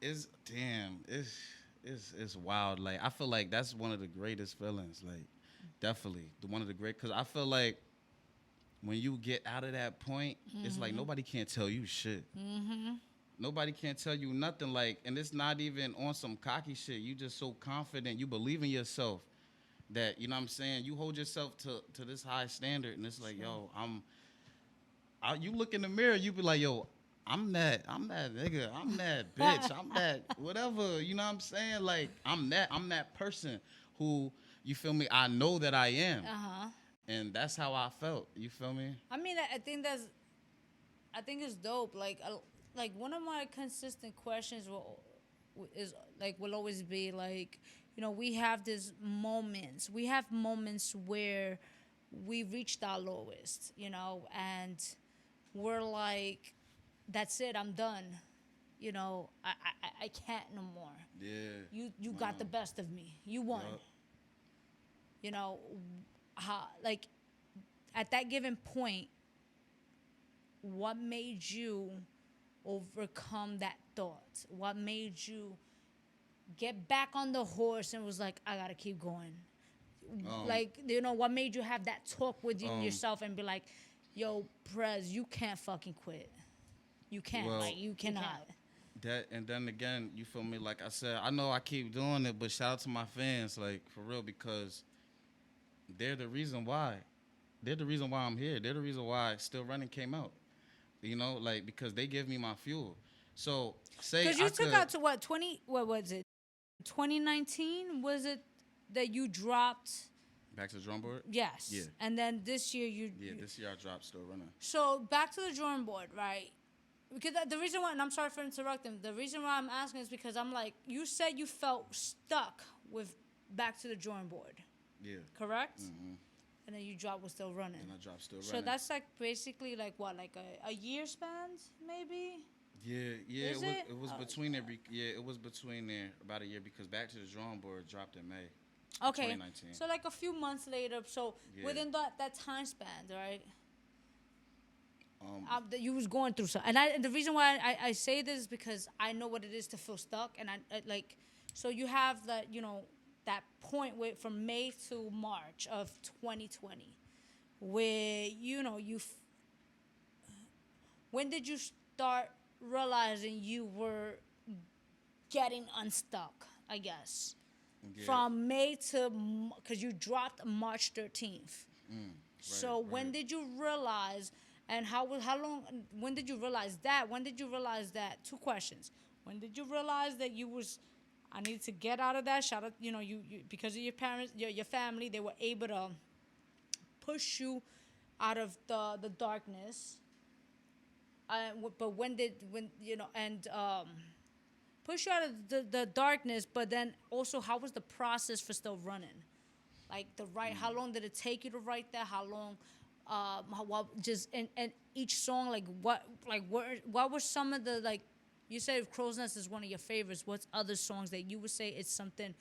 is damn. It's wild. Like I feel like that's one of the greatest feelings. Like definitely one of the great. Cause I feel like when you get out of that point, it's like nobody can't tell you shit. Nobody can't tell you nothing. Like, and it's not even on some cocky shit. You just so confident. You believe in yourself that, you know what I'm saying? You hold yourself to this high standard, and it's like, yo, you look in the mirror, you be like, yo, I'm that nigga, I'm that bitch, I'm that whatever, you know what I'm saying? Like, I'm that person who, you feel me? I know that I am. And that's how I felt. You feel me? I mean, I think it's dope. Like one of my consistent questions will always be like, you know, we have moments where we reached our lowest, you know, and we're like, that's it, I'm done. You know, I can't no more. Yeah. You got the best of me. You won. Yep. You know, how, like, at that given point, what made you overcome that thought? What made you get back on the horse and was like, I gotta keep going? Like, you know, what made you have that talk with yourself and be like, yo, Prez, you can't fucking quit. You can't. Well, like, you cannot. That, and then again, you feel me? Like I said, I know I keep doing it, but shout out to my fans, like, for real, because they're the reason why. They're the reason why I'm here. They're the reason why Still Running came out. You know, like, because they give me my fuel. So, say because you took out to what, 20, what was it, 2019, was it that you dropped Back to the Drum Board? Yes. Yeah. And then this year this year I dropped Still Running. So back to the drawing board, right? Because the reason why, and I'm sorry for interrupting, the reason why I'm asking is because I'm like, you said you felt stuck with Back to the Drawing Board. Yeah. Correct? Mm-hmm. And then you dropped with Still Running. And I dropped Still Running. So that's like basically like what, like a year span, maybe? Yeah, it was between there. Yeah, it was between there about a year because Back to the Drawing Board dropped in May. Okay. 2019. So like a few months later, so within that time span, right? That you was going through something, and the reason why I say this is because I know what it is to feel stuck, and I like, so you have that, you know, that point where from May to March of 2020, where, you know, when did you start realizing you were getting unstuck, I guess? Yeah. From May to, because you dropped March 13th. So when did you realize, and how long, when did you realize that? When did you realize that? Two questions. When did you realize that I need to get out of that? Shout out, you know, you because of your parents, your family, they were able to push you out of the darkness. But when you know, and push you out of the darkness, but then also, how was the process for Still Running? Like how long did it take you to write that? How long, and each song, what were some of the, like, you said Crow's Nest is one of your favorites. What's other songs that you would say it's something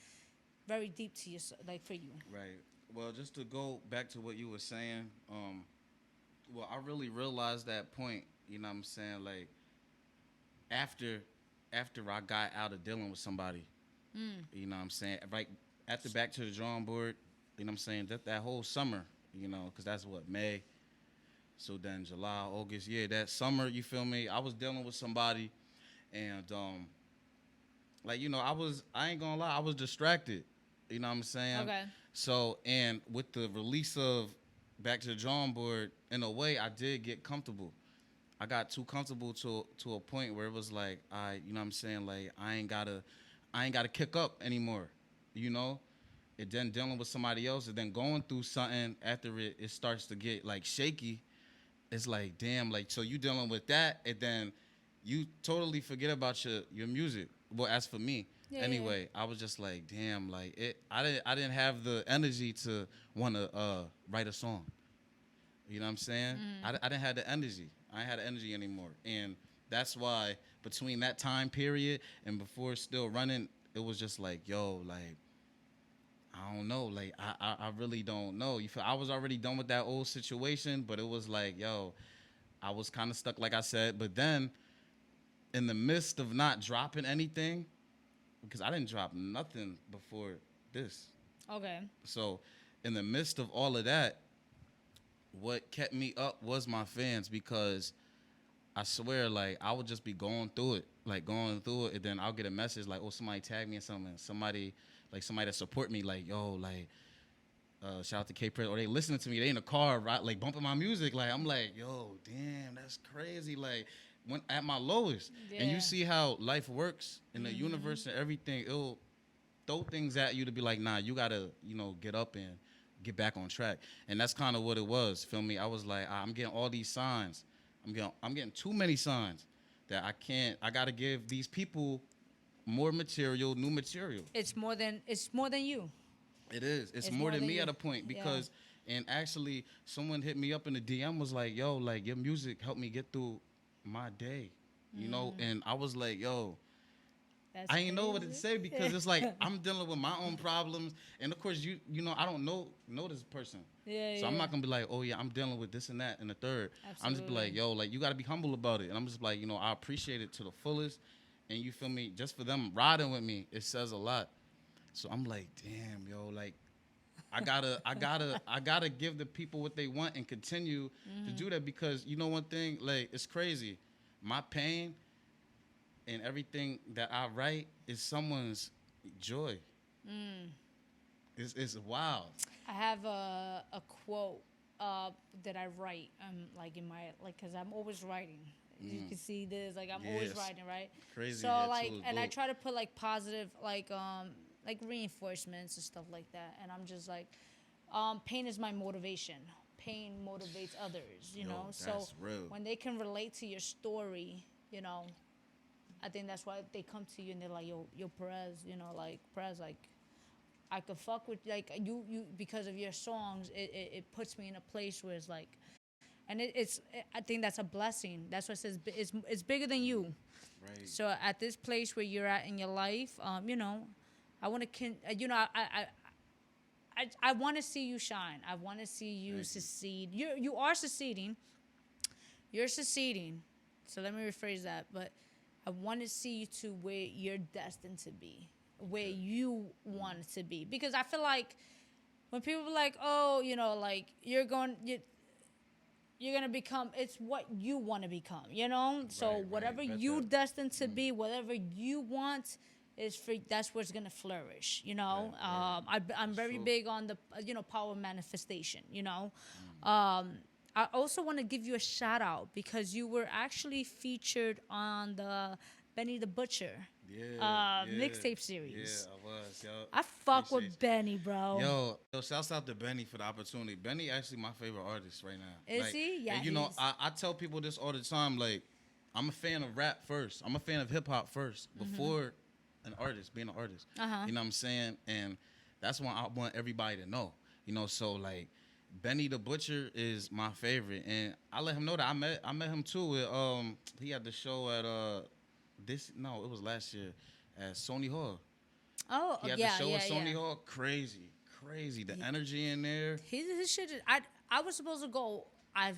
very deep to you, like, for you? Right. Well, just to go back to what you were saying, well, I really realized that point, you know what I'm saying, like, after I got out of dealing with somebody, you know what I'm saying, right after Back to the Drawing Board, you know what I'm saying, that whole summer, you know, because that's what, May, so then July, August, that summer, you feel me, I was dealing with somebody, and, like, you know, I ain't gonna lie, I was distracted, you know what I'm saying? Okay. So, and with the release of Back to the Drawing Board, in a way, I did get comfortable. I got too comfortable to a point where it was like, you know what I'm saying, like, I ain't gotta kick up anymore, you know? And then dealing with somebody else, and then going through something after it starts to get, like, shaky. It's like, damn, like, so you dealing with that, and then you totally forget about your music. Well, as for me, anyway, I was just like, damn, like, I didn't have the energy to want to write a song. You know what I'm saying? I didn't have the energy. I ain't had the energy anymore. And that's why between that time period and before Still Running, it was just like, yo, like, I don't know. Like I really don't know. You feel I was already done with that old situation, but it was like, yo, I was kind of stuck, like I said. But then, in the midst of not dropping anything, because I didn't drop nothing before this. Okay. So, in the midst of all of that, what kept me up was my fans, because I swear, like, I would just be going through it, and then I'll get a message like, oh, somebody tagged me in something. Somebody that support me, like, yo, like, shout out to K-Prez, or they listening to me, they in the car, right, like, bumping my music. Like, I'm like, yo, damn, that's crazy. Like, when at my lowest. Yeah. And you see how life works in the universe and everything, it'll throw things at you to be like, nah, you gotta, get up and get back on track. And that's kind of what it was, feel me? I was like, I'm getting all these signs. I'm getting too many signs that I gotta give these people more material, new material. It's more than you. It is. It's more than me at a point, because, and actually someone hit me up in the DM, was like, yo, like, your music helped me get through my day, and I was like, yo, I ain't know what to say, because it's like I'm dealing with my own problems, and of course you know I don't know this person, so I'm not gonna be like, oh yeah, I'm dealing with this and that and the third. Absolutely. I'm just be like, yo, like, you gotta be humble about it, and I'm just like, I appreciate it to the fullest, and you feel me, just for them riding with me, it says a lot. So I'm like, damn, yo, like, I gotta give the people what they want and continue to do that, because one thing, like, it's crazy. My pain and everything that I write is someone's joy. It's wild. I have a quote that I write, like, in my, like, because I'm always writing. You can see this, like, I'm always writing, right? Crazy. So, like, and I try to put, like, positive, like reinforcements and stuff like that. And I'm just like, pain is my motivation. Pain motivates others, you know? So real. When they can relate to your story, I think that's why they come to you and they're like, yo, Perez, Perez, like, I could fuck with, like, you because of your songs, it puts me in a place where it's like, and I think that's a blessing. That's what it says, it's bigger than you. Right. So at this place where you're at in your life, I want to, I want to see you shine. I want to see you succeed. You are succeeding. You're succeeding. So let me rephrase that. But I want to see you to where you're destined to be, where you want to be. Because I feel like when people are like, oh, like, you're going to become, it's what you want to become, So whatever you destined to be, whatever you want, that's where it's gonna flourish, I'm very big on the power manifestation, I also want to give you a shout out because you were actually featured on the Benny the Butcher mixtape series. Yeah, I was. Yo, I fuck with Benny, bro. Yo, shouts out to Benny for the opportunity. Benny actually my favorite artist right now. Is he? Yeah. And I tell people this all the time. Like, I'm a fan of rap first. I'm a fan of hip hop first before being an artist. You know what I'm saying? And that's what I want everybody to know. So, like, Benny the Butcher is my favorite, and I let him know that I met him too. He had the show at it was last year at Sony Hall. Oh, he had the show at Sony Hall. Crazy. The energy in there. His shit. I was supposed to go. I'm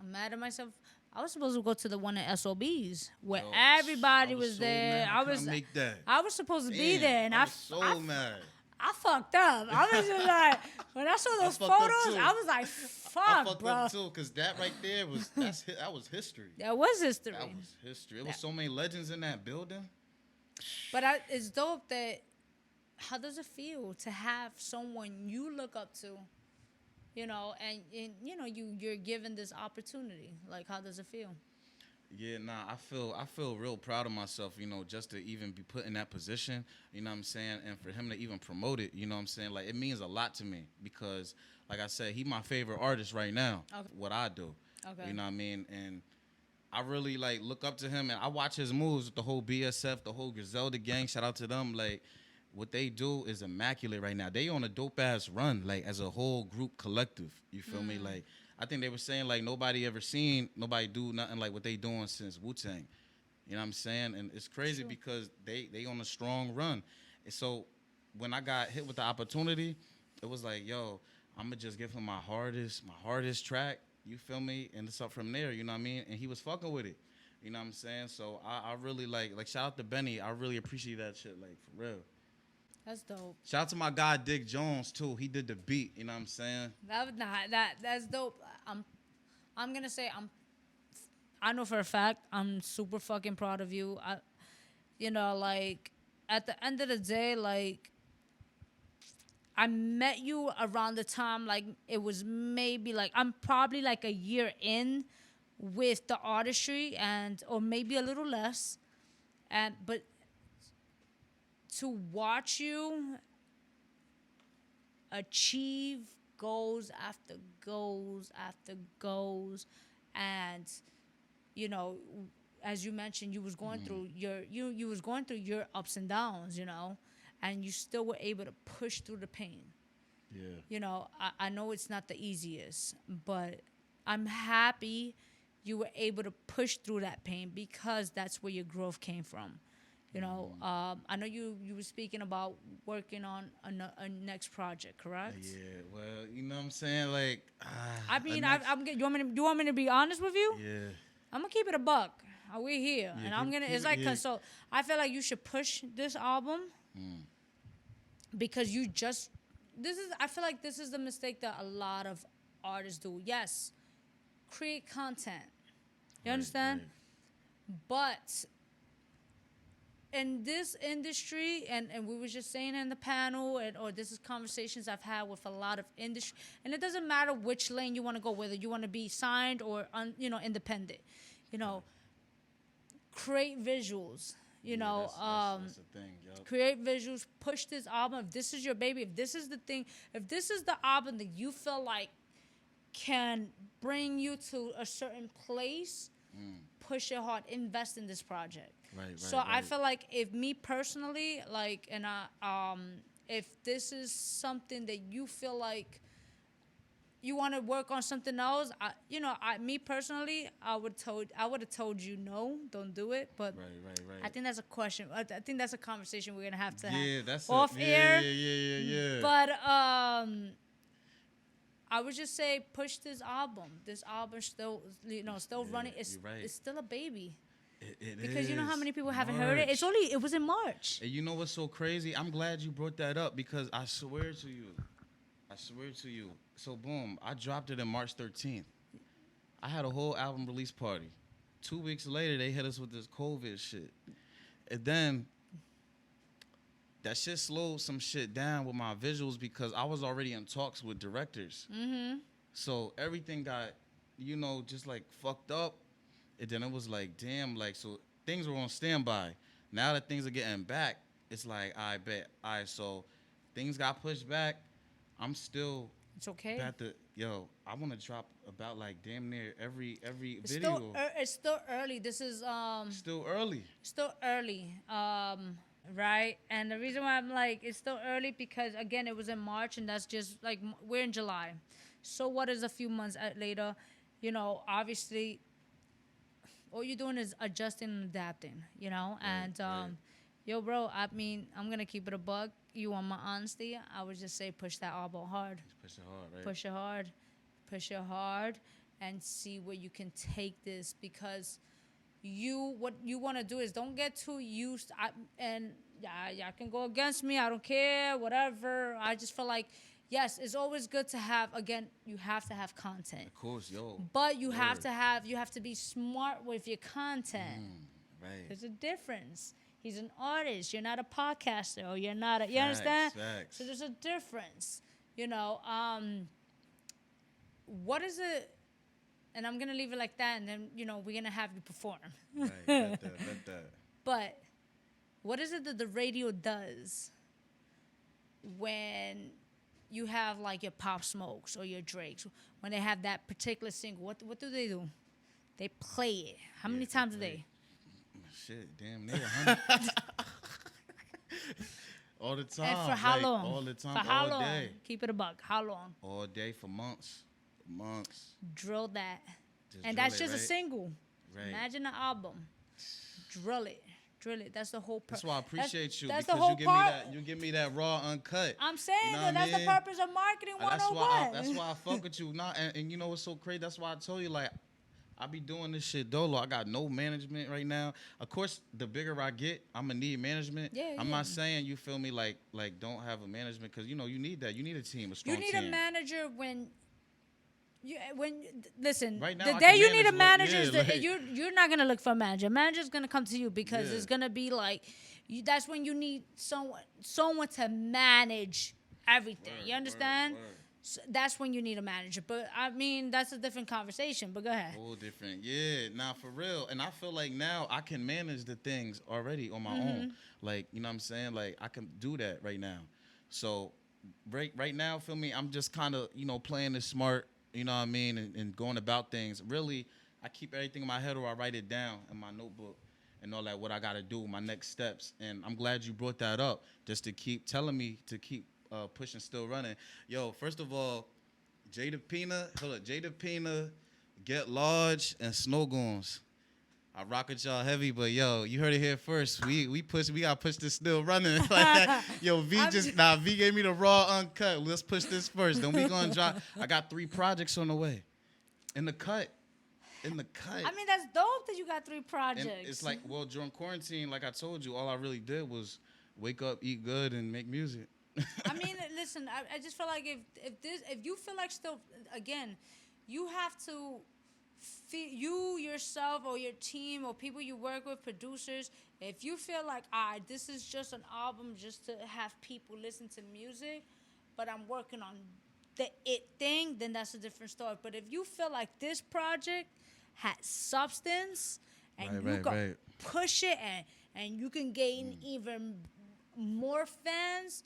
mad at myself. I was supposed to go to the one at SOBs where everybody was there. I was supposed to be there, and I was so mad. I fucked up. I was just like, when I saw those photos, I was like, fuck, I fucked bro. up too, because that right there was that was history. That was history. That was history. It was so many legends in that building. But it's dope that. How does it feel to have someone you look up to, and you're given this opportunity? Like, how does it feel? Yeah, I feel real proud of myself, just to even be put in that position, you know what I'm saying? And for him to even promote it, you know what I'm saying? Like, it means a lot to me because, like I said, he my favorite artist right now, what I do. Okay. You know what I mean? And I really, like, look up to him, and I watch his moves with the whole BSF, the whole Griselda gang. Shout out to them. Like, what they do is immaculate right now. They on a dope-ass run, like, as a whole group collective. You feel me? Like, I think they were saying, like, nobody ever seen nobody do nothing like what they doing since Wu-Tang. You know what I'm saying? And it's crazy because they on a strong run. And so when I got hit with the opportunity, it was like, yo, I'm gonna just give him my hardest track. You feel me? And it's up from there. You know what I mean? And he was fucking with it. You know what I'm saying? So I really like shout out to Benny. I really appreciate that shit, like for real. That's dope. Shout out to my guy Dick Jones too. He did the beat. You know what I'm saying? That's dope. I'm gonna say I know for a fact I'm super fucking proud of you. Like at the end of the day, like I met you around the time like it was maybe like I'm probably like a year in with the artistry or maybe a little less, but to watch you achieve goals after goals after goals, and as you mentioned, you was going through you was going through your ups and downs, and you still were able to push through the pain. Yeah. I know it's not the easiest, but I'm happy you were able to push through that pain because that's where your growth came from. I know you were speaking about working on a next project, correct? Yeah, well, you know what I'm saying? Like, you want me to be honest with you? Yeah. I'm gonna keep it a buck. We're here, Yeah, and I'm gonna. It's like so. I feel like you should push this album because I feel like this is the mistake that a lot of artists do. Yes, create content. You understand? Right. But in this industry, and we were just saying in the panel, or this is conversations I've had with a lot of industry, and it doesn't matter which lane you want to go, whether you want to be signed or independent. Create visuals. That's the thing. Yep. Create visuals. Push this album. If this is your baby, if this is the thing, if this is the album that you feel like can bring you to a certain place, push it hard. Invest in this project. Right. So I feel like if me personally, like, and if this is something that you feel like you want to work on something else, me personally, I would have told you no, don't do it. But right. I think that's a question. I think that's a conversation we're gonna have to have off air. Yeah. But I would just say push this album. This album still, still running. It's still a baby. It because is. You know how many people haven't heard it? It was in March. And you know what's so crazy? I'm glad you brought that up because I swear to you. So boom, I dropped it in March 13th. I had a whole album release party. 2 weeks later, they hit us with this COVID shit. And then that shit slowed some shit down with my visuals because I was already in talks with directors. Mm-hmm. So everything got, just like fucked up. And then it was like, damn, like, so things were on standby. Now that things are getting back, it's like, I bet. All right, so things got pushed back. I'm still. It's okay. I want to drop about like damn near every video. It's still early. This is Still early. Still early. Right. And the reason why I'm like it's still early because again it was in March and that's just like we're in July. So what is a few months later? Obviously, all you're doing is adjusting and adapting. Right. Yo, bro. I mean, I'm gonna keep it a buck. You want my honesty? I would just say push that album hard. Push it hard, right? Push it hard, and see where you can take this because what you want to do is don't get too used. Y'all can go against me. I don't care. Whatever. I just feel like yes, it's always good to have. Again, you have to have content. Of course, yo. But you have to be smart with your content. Right. There's a difference. He's an artist. You're not a podcaster. Or you're not. You understand? Facts. So there's a difference. What is it? And I'm gonna leave it like that, and then we're gonna have you perform. Right. Let that. But what is it that the radio does when you have like your Pop Smokes or your Drakes when they have that particular single? What do? They play it. How many times a day? Shit, damn near 100. All the time. And for how long? All the time. For how all long? Day. Keep it a buck. How long? All day for months. Drill that. Just and drill that's just right? a single. Right. Imagine an album. Drill it. drill it. That's the whole purpose. That's why I appreciate you that's because the whole you give me that raw, uncut. I'm saying you know that that's I mean? the purpose of marketing 101. That's why I fuck with you. Nah, and you know what's so crazy? That's why I told you, like, I be doing this shit dolo. I got no management right now. Of course, the bigger I get, I'm gonna need management. I'm not saying, you feel me, like don't have a management, because you know you need that. You need a team, a strong team. You need a manager when listen. Right now, the day you need a manager, you're not gonna look for a manager. A manager's gonna come to you because it's gonna be like that's when you need someone to manage everything. You understand? So that's when you need a manager. But I mean, that's a different conversation. But go ahead. Whole different. Yeah, nah, for real. And I feel like now I can manage the things already on my own. Like, you know what I'm saying? Like, I can do that right now. So right now, feel me, I'm just kind of, you know, playing this smart, you know what I mean, and going about things. Really, I keep everything in my head, or I write it down in my notebook and all that, what I got to do, my next steps. And I'm glad you brought that up, just to keep telling me to keep pushing, still running. Yo, first of all, Jada Pina, Get Large, and Snow Goons. I rock with y'all heavy, but yo, you heard it here first. We gotta push this still running. Like, yo, V gave me the raw uncut. Let's push this first. Then we gonna drop. I got 3 projects on the way. In the cut. I mean, that's dope that you got 3 projects. And it's like, well, during quarantine, like I told you, all I really did was wake up, eat good, and make music. I mean, listen, I just feel like if you feel like still, again, you have to you yourself or your team or people you work with, producers, if you feel like, this is just an album just to have people listen to music, but I'm working on the it thing, then that's a different story. But if you feel like this project has substance and you can push it and you can gain even more fans,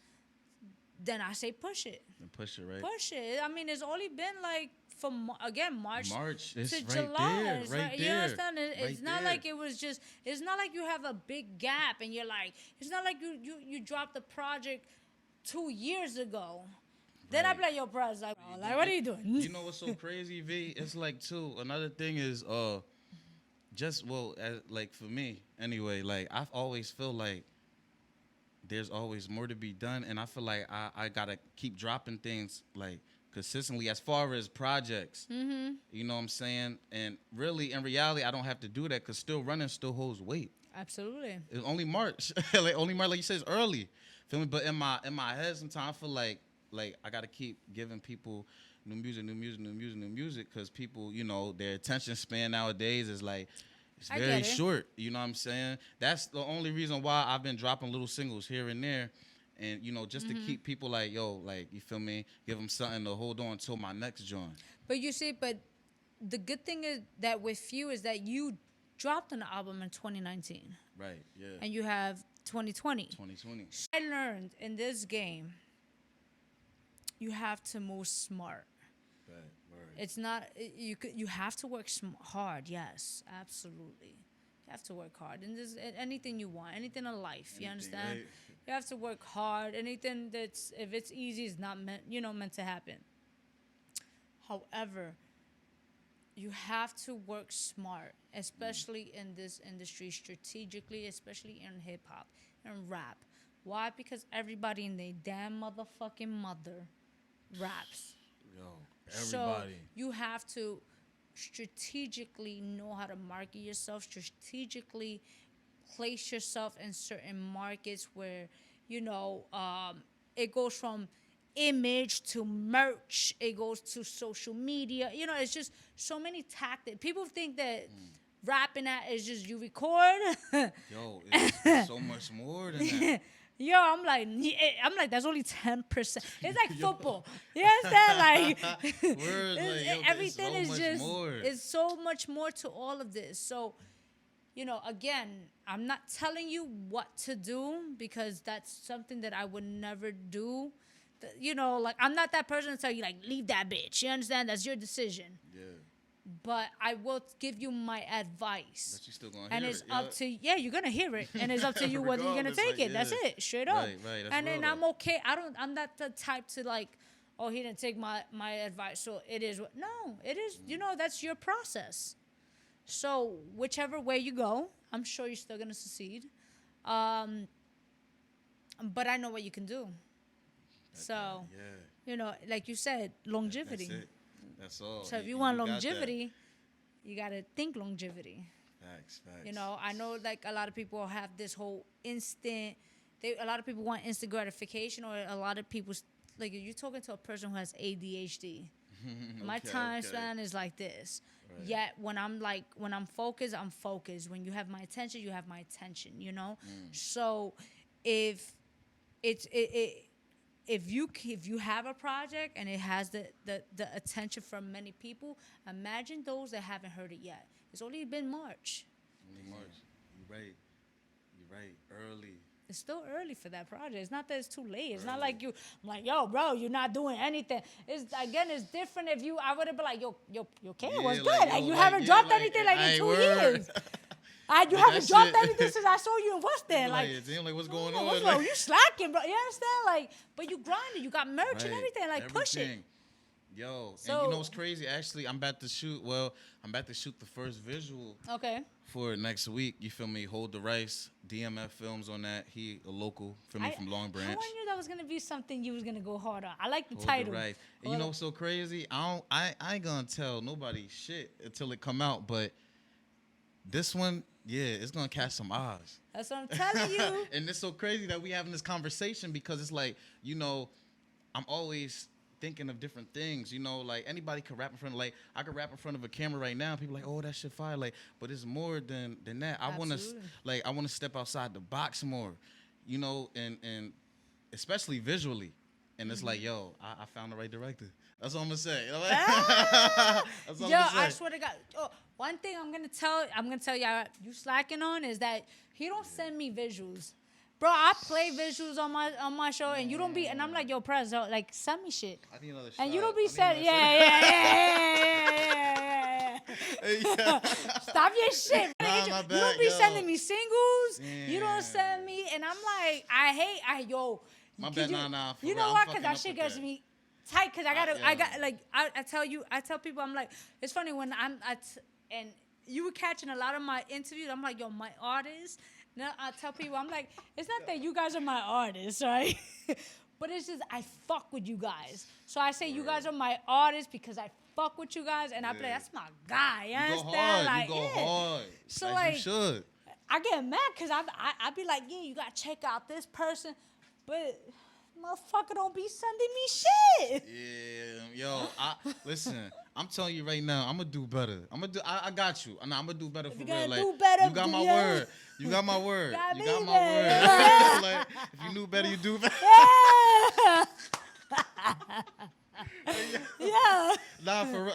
then I say push it. And push it, right? Push it. I mean, it's only been like from March it's to right July. There, right You there. understand? It's not like it was just. It's not like you have a big gap and you're like. It's not like you dropped the project 2 years ago. Then I be like, yo, bro, it's like what are you doing? You know what's so crazy, V? It's like, too, another thing is like for me anyway, like I've always feel like there's always more to be done, and I feel like I gotta keep dropping things like consistently as far as projects. You know what I'm saying? And really, in reality, I don't have to do that because still running still holds weight. Absolutely. It's only March, like you said, it's early. Feel me? But in my head, sometimes I feel like I gotta keep giving people new music because people, you know, their attention span nowadays is like. It's very short, you know what I'm saying? That's the only reason why I've been dropping little singles here and there. And, you know, just to keep people like, yo, like, you feel me? Give them something to hold on till my next joint. But you see, the good thing is that with you is that you dropped an album in 2019. Right, yeah. And you have 2020. 2020. I learned in this game, you have to move smart. Right. It's not you have to work hard. Yes, absolutely. You have to work hard, and there's anything you want, anything in life. You understand? Right. You have to work hard. Anything that's if it's easy is not meant to happen. However, you have to work smart, especially in this industry, strategically, especially in hip hop and rap. Why? Because everybody in their damn motherfucking mother raps. Yo. So Everybody. you have to strategically know how to market yourself, strategically place yourself in certain markets where, you know, it goes from image to merch, it goes to social media. You know, it's just so many tactics. People think that rapping is just you record. Yo, it's so much more than that. Yo, I'm like, that's only 10%. It's like football. You understand? Everything is just, it's so much more to all of this. So, you know, again, I'm not telling you what to do because that's something that I would never do. You know, like, I'm not that person to tell you, like, leave that bitch. You understand? That's your decision. Yeah. But I will give you my advice. But you still gonna and hear it's it. up to you're gonna hear it, and it's up to you whether you're gonna take it. That's it, straight up. Right. That's and then real, I'm okay. I'm not the type to like, oh, he didn't take my advice, so it is what. No, it is. You know, that's your process. So whichever way you go, I'm sure you're still gonna succeed. But I know what you can do. So, you know, like you said, longevity. That's it. That's all. So if you want longevity, you got to think longevity. Facts. You know, I know like a lot of people have this whole instant, a lot of people want instant gratification, or a lot of people, like you're talking to a person who has ADHD. My time span is like this. Right. Yet when I'm focused, I'm focused. When you have my attention, you have my attention, you know? So if you have a project and it has the attention from many people, imagine those that haven't heard it yet. It's only been March. You're right. Early. It's still early for that project. It's not that it's too late. It's not like I'm like, yo, bro, you're not doing anything. It's different if I would have been like, yo, K, what's good? Like, you haven't dropped anything in 2 years. You haven't dropped anything since I saw you in West End. Like, what's going on? What's wrong? You slacking, bro. You understand? Like, but you grinding. You got merch and everything. Like, push it. Yo, and you know what's crazy? Actually, I'm about to shoot the first visual. Okay. For next week, you feel me? Hold the Rice, DMF Films on that. He a local, feel me, from Long Branch. I knew that was gonna be something you was gonna go hard on. I like the Hold title. The Rice. And you know what's so crazy? I ain't gonna tell nobody shit until it come out, but this one, yeah, it's gonna catch some eyes. That's what I'm telling you. And it's so crazy that we having this conversation because it's like, you know, I'm always thinking of different things, you know, like anybody could rap in front of, like, I could rap in front of a camera right now. People like, oh, that shit fire, like, but it's more than that. I want to step outside the box more, you know, and especially visually. And it's like, yo, I found the right director. That's what I'm gonna say. You know what? That's what I'm I swear to God. Oh, one thing I'm gonna tell y'all you slacking on is that he don't send me visuals. Bro, I play visuals on my show, and you don't be, and I'm like, yo, Prez, like, send me shit. I need another shot. And you don't be sending, yeah. Stop your shit. You don't be sending me singles. Yeah. You don't send me, and I'm like, My bad, nah. You know what? Because that shit gets me tight. Because I tell people, I'm like, it's funny when and you were catching a lot of my interviews. I'm like, yo, my artists. Now I tell people, I'm like, it's not that you guys are my artists, right? But it's just I fuck with you guys. So I say you guys are my artists because I fuck with you guys, and I play. That's my guy. You understand? You go hard. So like you should. I get mad because I be like, yeah, you gotta check out this person, but motherfucker don't be sending me shit. Yeah, yo, listen. I'm telling you right now, I'm gonna do better. I got you. I'm gonna do better for real. Like, you got my word. You got my word. You got my word. Like, if you knew better, you do better. Yeah.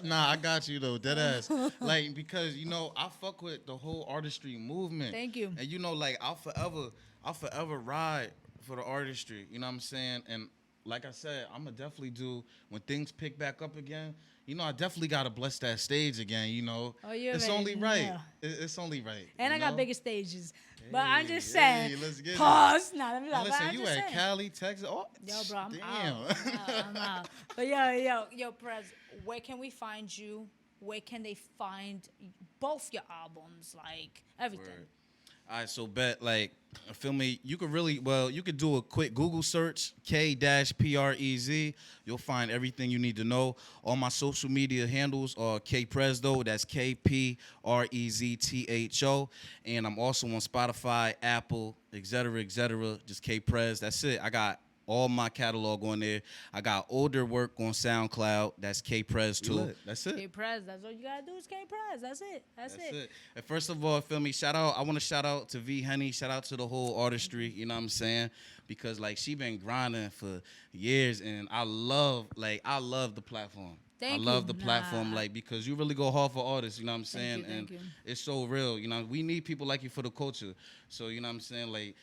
Nah, I got you though, dead ass. Like, because you know, I fuck with the whole artistry movement. Thank you. And you know, like, I'll forever ride for the artistry. You know what I'm saying? And like I said, I'm gonna definitely do when things pick back up again. You know, I definitely gotta bless that stage again. You know, it's only right. Yeah. It's only right. And I got bigger stages, but I'm just saying. Let's get pause. It. Nah, let me stop. Listen, you at Cali, Texas? Oh, yo, bro, I'm damn. I'm out. But yo, Prez, where can we find you? Where can they find both your albums? Like everything. Word. All right, so like, feel me, you could do a quick Google search, K-Prez. You'll find everything you need to know. All my social media handles are K-Prez, though. That's K-Preztho. And I'm also on Spotify, Apple, etc., just K-Prez. That's it. I got all my catalog on there. I got older work on SoundCloud. That's K-Prez too. That's it. K-Prez. That's all you gotta do is K-Prez. That's it. That's it. And first of all, feel me, I want to shout out to V-Henny. Shout out to the whole artistry. You know what I'm saying? Because like she been grinding for years, and I love the platform. I love the platform, like, because you really go hard for artists. You know what I'm saying? Thank you. It's so real. You know, we need people like you for the culture. So you know what I'm saying, like.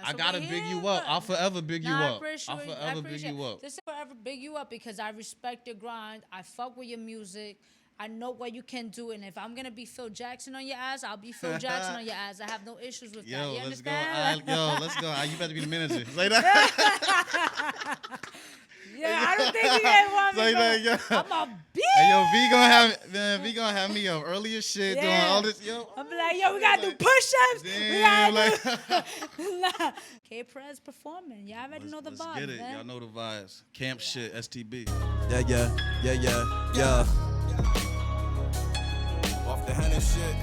I gotta big you up. I'll forever big you up. I'll forever big you up. Just forever big you up because I respect your grind. I fuck with your music. I know what you can do, and if I'm gonna be Phil Jackson on your ass, I'll be Phil Jackson on your ass. I have no issues with that. You understand? Let's go. You better be the manager. Say that. Yeah, I don't think you guys want me to go. I'm a bitch. Hey, yo, V gonna have me up early as shit doing all this, yo. I'm like, yo, we gotta do push-ups. Damn, Nah. K-Prez performing. Y'all already know the vibes, Get it. man. Y'all know the vibes. Camp shit, STB. Yeah. Off the Henny shit.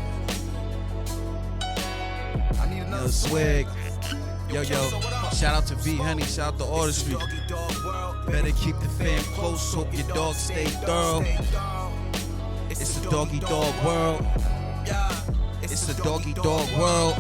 I need another swig. Yo. Shout out to V-Henny. Shout out to Artistry. Better keep the fam close. Hope your dog stay thorough. It's a doggy dog world. It's a doggy dog world.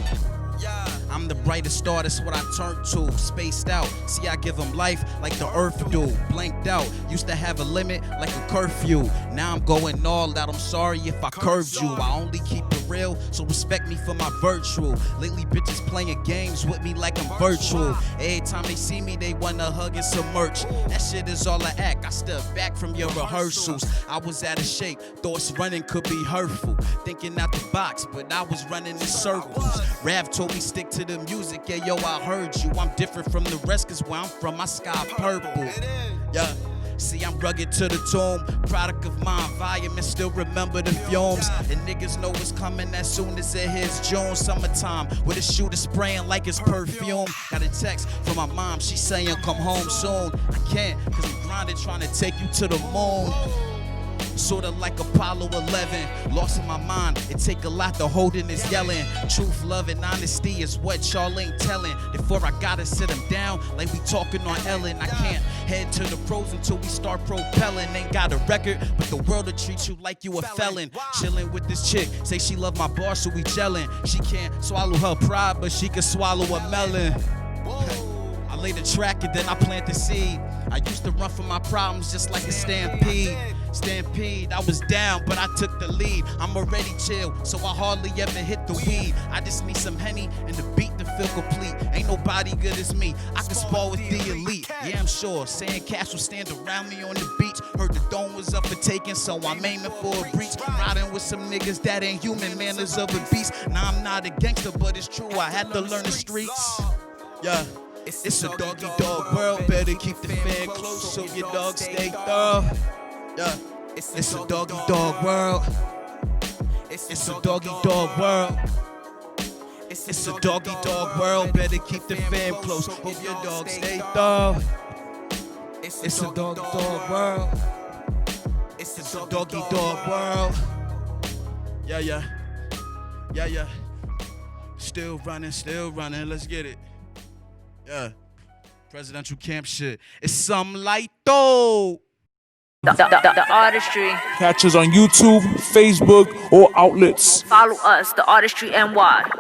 I'm the brightest star, that's what I turn to. Spaced out, see I give them life like the earth do. Blanked out, used to have a limit like a curfew. Now I'm going all out, I'm sorry if I curved you. I only keep it real, so respect me for my virtual. Lately bitches playing games with me like I'm virtual. Every time they see me, they wanna hug and some merch. That shit is all I act, I step back from your rehearsals. I was out of shape, thoughts running could be hurtful. Thinking out the box, but I was running in circles. Rav told me stick to the music, yeah, yo, I heard you. I'm different from the rest, cause where I'm from, my sky purple. Yeah. See, I'm rugged to the tomb, product of my environment, still remember the fumes. And niggas know it's coming as soon as it hits June. Summertime, with a shooter spraying like it's perfume. Got a text from my mom, she saying come home soon. I can't, cause I'm grinding, trying to take you to the moon. Sorta like Apollo 11, lost in my mind. It take a lot to hold in this yelling. Truth, love, and honesty is what y'all ain't telling. Before I gotta sit them down like we talking on Ellen. I can't head to the pros until we start propelling. Ain't got a record, but the world will treat you like you a felon. Chilling with this chick, say she love my bar, so we gelling. She can't swallow her pride, but she can swallow a melon. I lay the track and then I plant the seed. I used to run from my problems just like a stampede. I was down, but I took the lead. I'm already chill, so I hardly ever hit the weed. I just need some Henny and the beat to feel complete. Ain't nobody good as me. I can spar with the elite. Yeah, I'm sure. Sand cats will stand around me on the beach. Heard the dome was up for taking, so I'm aiming for a breach. Riding with some niggas that ain't human, manners of a beast. Now I'm not a gangster, but it's true. I had to learn the streets. Yeah. It's a doggy dog world. Better keep the fan close so your dog stay thorough. Yeah. It's a doggy dog world. It's a doggy dog world. It's a doggy dog world. Better keep the fam close. Hope your dog stay thorough. It's a doggy dog world. It's a doggy dog world. Yeah. Still running. Let's get it. Yeah. Presidential camp shit. It's some light though. The Artistry. Catch us on YouTube, Facebook, or outlets. Follow us, the Artistry NY.